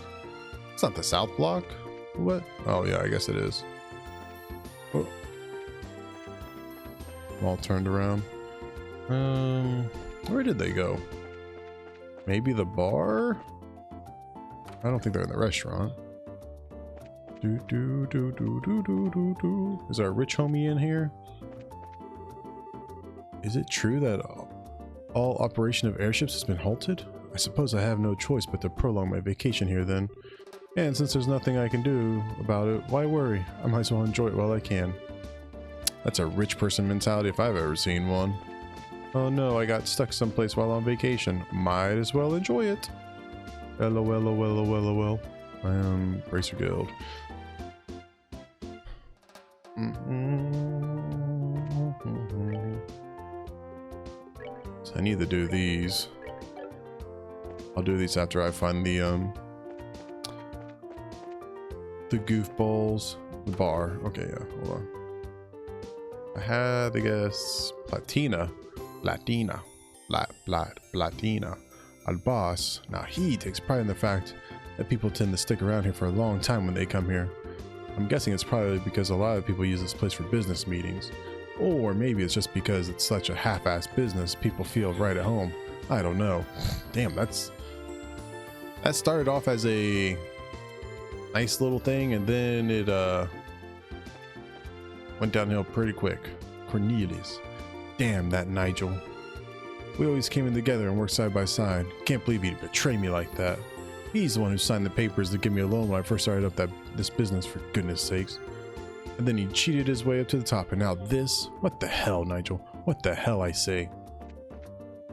It's not the south block. What? Oh yeah, I guess it is. Oh. All turned around. Where did they go? Maybe the bar? I don't think they're in the restaurant. Is our rich homie in here? Is it true that all operation of airships has been halted? I suppose I have no choice but to prolong my vacation here then. And since there's nothing I can do about it, why worry? I might as well enjoy it while I can. That's a rich person mentality if I've ever seen one. Oh no, I got stuck someplace while on vacation. Might as well enjoy it. LOL. Bracer Guild. So I need to do these. I'll do these after I find the goofballs. The bar. Okay, yeah, hold on. I had, I guess, Platina. Al boss. Now he takes pride in the fact that people tend to stick around here for a long time when they come here. I'm guessing it's probably because a lot of people use this place for business meetings. Or maybe it's just because it's such a half-assed business, people feel right at home. I don't know. Damn, that started off as a nice little thing, and then it went downhill pretty quick. Cornelius. Damn that Nigel. We always came in together and worked side by side. Can't believe he'd betray me like that. He's the one who signed the papers to give me a loan when I first started up this business, for goodness sakes. And then he cheated his way up to the top, and now this? What the hell, Nigel? What the hell, I say?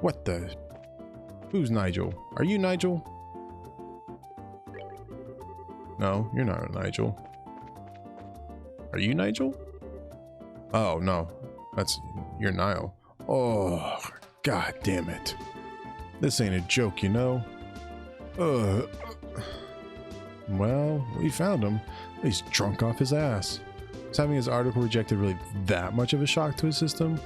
What the? Who's Nigel? Are you Nigel? No, you're not Nigel. Are you Nigel? Oh, no. You're Niall. Oh, god damn it. This ain't a joke, you know? Well, we found him. He's drunk off his ass. Is having his article rejected really that much of a shock to his system?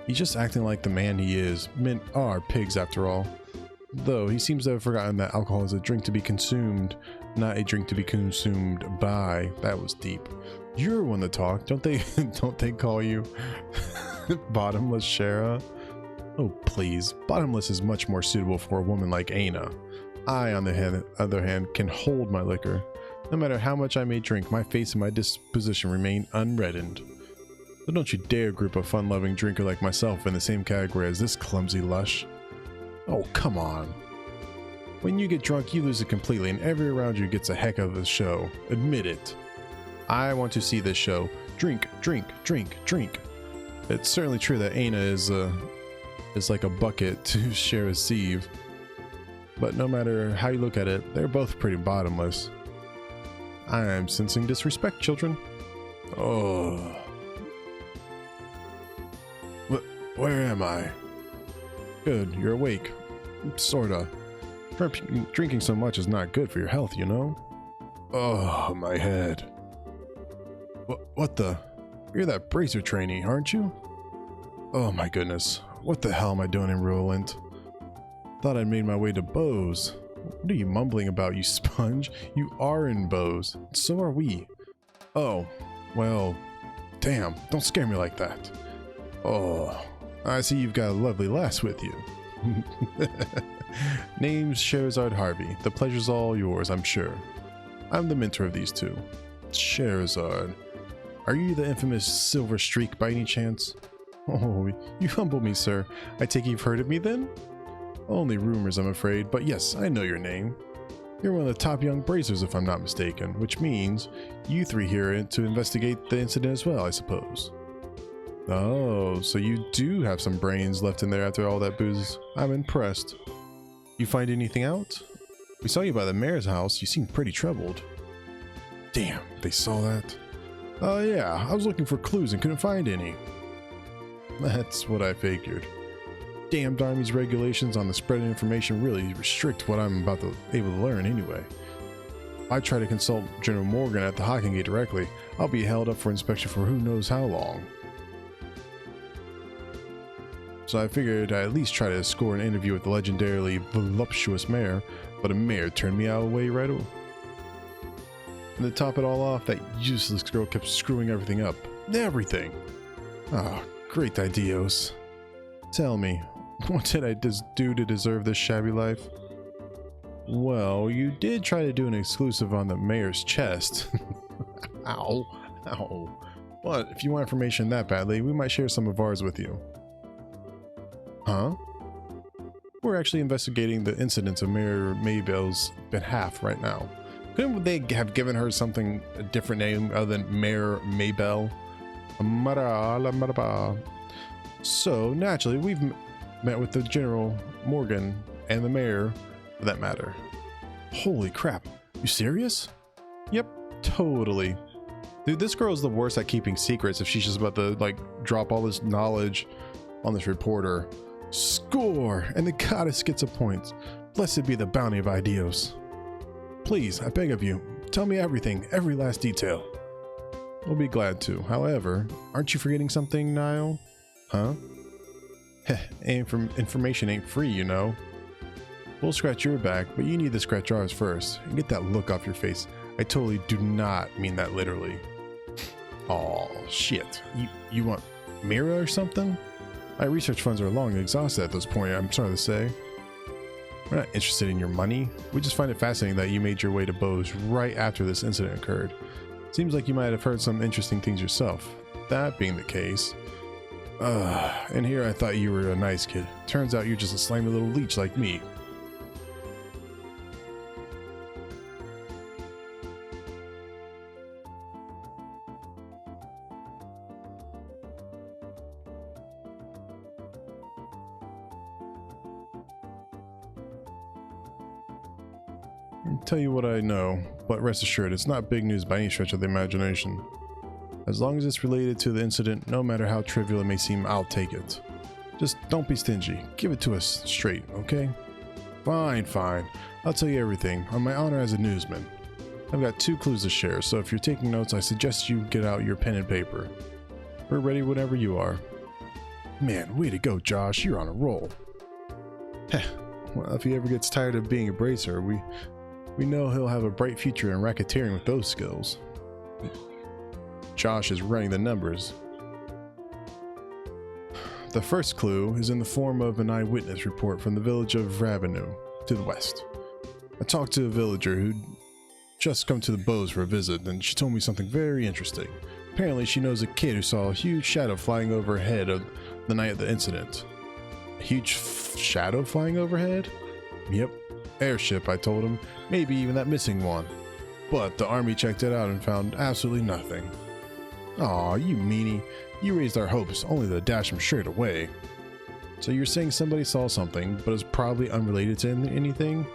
He's just acting like the man he is. Men are pigs after all. Though he seems to have forgotten that alcohol is a drink to be consumed, not a drink to be consumed by. That was deep. You're one to talk. Don't they call you Bottomless Schera? Oh please, Bottomless is much more suitable for a woman like Aina. I, on the other hand, can hold my liquor. No matter how much I may drink, my face and my disposition remain unreddened. So don't you dare group a fun-loving drinker like myself in the same category as this clumsy lush. Oh, come on. When you get drunk, you lose it completely, and everyone around you gets a heck of a show. Admit it. I want to see this show. Drink, drink, drink, drink. It's certainly true that Aina is like a bucket to share a sieve. But no matter how you look at it, they're both pretty bottomless. I am sensing disrespect, children. Oh. Where am I? Good, you're awake. Sorta. Drinking so much is not good for your health, you know? Oh, my head. What the? You're that bracer trainee, aren't you? Oh my goodness. What the hell am I doing in Rulant? Thought I'd made my way to Bose. What are you mumbling about, you sponge? You are in Bose. So are we. Oh, well, damn, don't scare me like that. Oh, I see you've got a lovely lass with you. Name's Scheherazade Harvey. The pleasure's all yours, I'm sure. I'm the mentor of these two. Scheherazade. Are you the infamous Silver Streak by any chance? Oh, you humble me, sir. I take you've heard of me then? Only rumors, I'm afraid, but yes, I know your name. You're one of the top young bracers, if I'm not mistaken, which means you three here to investigate the incident as well, I suppose. Oh, so you do have some brains left in there after all that booze. I'm impressed. You find anything out? We saw you by the mayor's house. You seemed pretty troubled. Damn, they saw that. Oh yeah, I was looking for clues and couldn't find any. That's what I figured. Damned Army's regulations on the spread of information really restrict what I'm able to learn anyway. If I try to consult General Morgan at the Hocking Gate directly, I'll be held up for inspection for who knows how long. So I figured I'd at least try to score an interview with the legendarily voluptuous mayor, but a mayor turned me away right away. And to top it all off, that useless girl kept screwing everything up. Everything! Oh, great ideos. Tell me, what did I do to deserve this shabby life? Well, you did try to do an exclusive on the mayor's chest. Ow. Ow. But if you want information that badly, we might share some of ours with you. Huh? We're actually investigating the incidents of Mayor Maybell's behalf right now. Couldn't they have given her something, a different name other than Mayor Maybell? So, naturally, we've met with the General Morgan and the mayor, for that matter. Holy crap, you serious? Yep, totally. Dude, this girl is the worst at keeping secrets if she's just about to, like, drop all this knowledge on this reporter. Score! And the goddess gets a point. Blessed be the bounty of Ideos. Please, I beg of you, tell me everything, every last detail. We'll be glad to. However, aren't you forgetting something, Niall? Huh? Heh, information ain't free, you know. We'll scratch your back, but you need to scratch ours first. And get that look off your face. I totally do not mean that literally. Aw, shit. You want Mira or something? My research funds are long exhausted at this point, I'm sorry to say. We're not interested in your money. We just find it fascinating that you made your way to Bose right after this incident occurred. Seems like you might have heard some interesting things yourself. That being the case... and here I thought you were a nice kid. Turns out you're just a slimy little leech like me. Tell you what I know, but rest assured it's not big news by any stretch of the imagination. As long as it's related to the incident, no matter how trivial it may seem, I'll take it. Just don't be stingy. Give it to us straight, okay? Fine, fine. I'll tell you everything, on my honor as a newsman. I've got 2 clues to share, so if you're taking notes, I suggest you get out your pen and paper. We're ready whenever you are. Man, way to go, Josh. You're on a roll. Heh. Well, if he ever gets tired of being a bracer, we know he'll have a bright future in racketeering with those skills. Josh is running the numbers. The first clue is in the form of an eyewitness report from the village of Ravenou to the west. I talked to a villager who'd just come to the Bose for a visit, and she told me something very interesting. Apparently she knows a kid who saw a huge shadow flying overhead the night of the incident. A huge shadow flying overhead? Yep. Airship, I told him. Maybe even that missing one. But the army checked it out and found absolutely nothing. Aw, you meanie. You raised our hopes, only to dash them straight away. So you're saying somebody saw something, but it's probably unrelated to anything?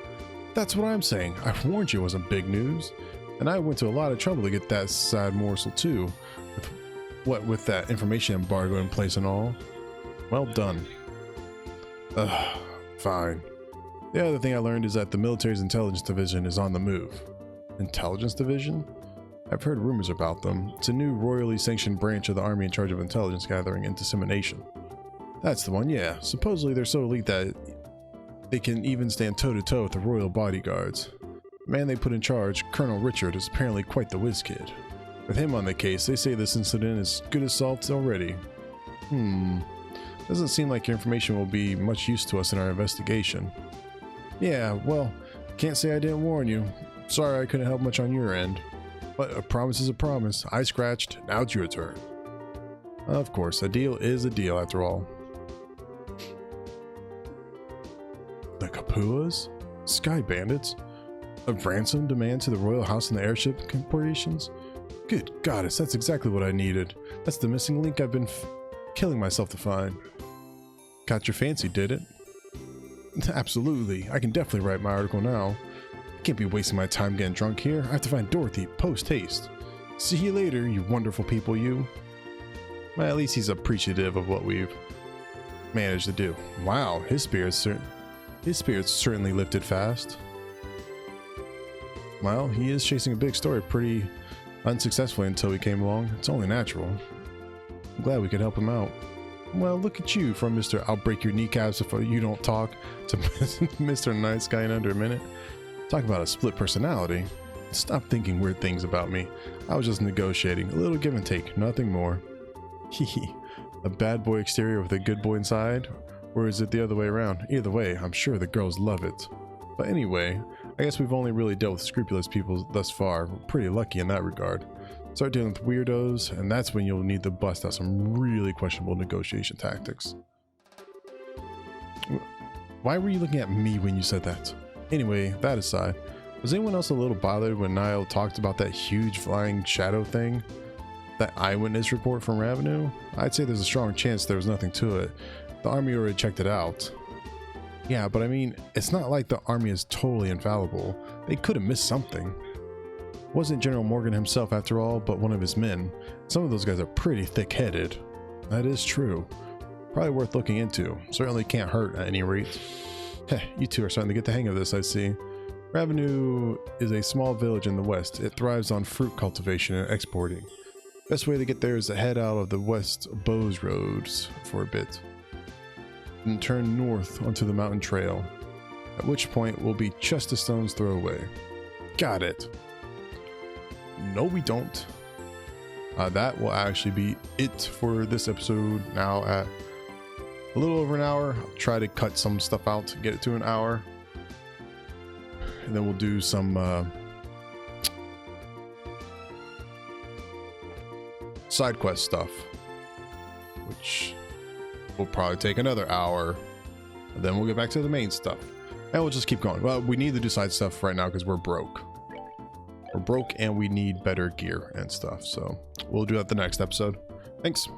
That's what I'm saying. I warned you it wasn't big news. And I went to a lot of trouble to get that side morsel too. With that information embargo in place and all. Well done. Fine. The other thing I learned is that the military's intelligence division is on the move. Intelligence division? I've heard rumors about them. It's a new royally sanctioned branch of the army in charge of intelligence gathering and dissemination. That's the one, yeah. Supposedly they're so elite that they can even stand toe-to-toe with the royal bodyguards. The man they put in charge, Colonel Richard, is apparently quite the whiz kid. With him on the case, they say this incident is good as solved already. Doesn't seem like your information will be much use to us in our investigation. Yeah, well, can't say I didn't warn you. Sorry I couldn't help much on your end. But a promise is a promise. I scratched, now it's your turn. Of course, a deal is a deal after all. The Capuas? Sky Bandits? A ransom demand to the Royal House and the airship corporations? Good goddess, that's exactly what I needed. That's the missing link I've been killing myself to find. Got your fancy, did it? Absolutely, I can definitely write my article now. I can't be wasting my time getting drunk here. I have to find Dorothy post-haste. See you later, you wonderful people, you. Well, at least he's appreciative of what we've managed to do. Wow, his spirits certainly lifted fast. Well, he is chasing a big story pretty unsuccessfully until we came along. It's only natural. I'm glad we could help him out. Well, look at you from Mr. I'll break your kneecaps if you don't talk to Mr. Nice Guy in under a minute. Talk about a split personality. Stop thinking weird things about me. I was just negotiating. A little give and take, nothing more. Hehe. A bad boy exterior with a good boy inside? Or is it the other way around? Either way, I'm sure the girls love it. But anyway, I guess we've only really dealt with scrupulous people thus far. We're pretty lucky in that regard. Start dealing with weirdos, and that's when you'll need to bust out some really questionable negotiation tactics. Why were you looking at me when you said that? Anyway, that aside, was anyone else a little bothered when Niall talked about that huge flying shadow thing? That eyewitness report from Ravenue? I'd say there's a strong chance there was nothing to it. The army already checked it out. Yeah, but I mean, it's not like the army is totally infallible. They could have missed something. Wasn't General Morgan himself, after all, but one of his men. Some of those guys are pretty thick-headed. That is true. Probably worth looking into. Certainly can't hurt at any rate. Heh, you two are starting to get the hang of this, I see. Ravenue is a small village in the west. It thrives on fruit cultivation and exporting. Best way to get there is to head out of the West Bowes roads for a bit, and turn north onto the mountain trail, at which point we'll be just a stone's throw away. Got it. No, we don't. That will actually be it for this episode. Now at a little over an hour. I'll try to cut some stuff out, get it to an hour, and then we'll do some side quest stuff, which will probably take another hour, and then we'll get back to the main stuff, and we'll just keep going. Well, we need to do side stuff right now because we're broke. We're broke and we need better gear and stuff, so we'll do that the next episode. Thanks.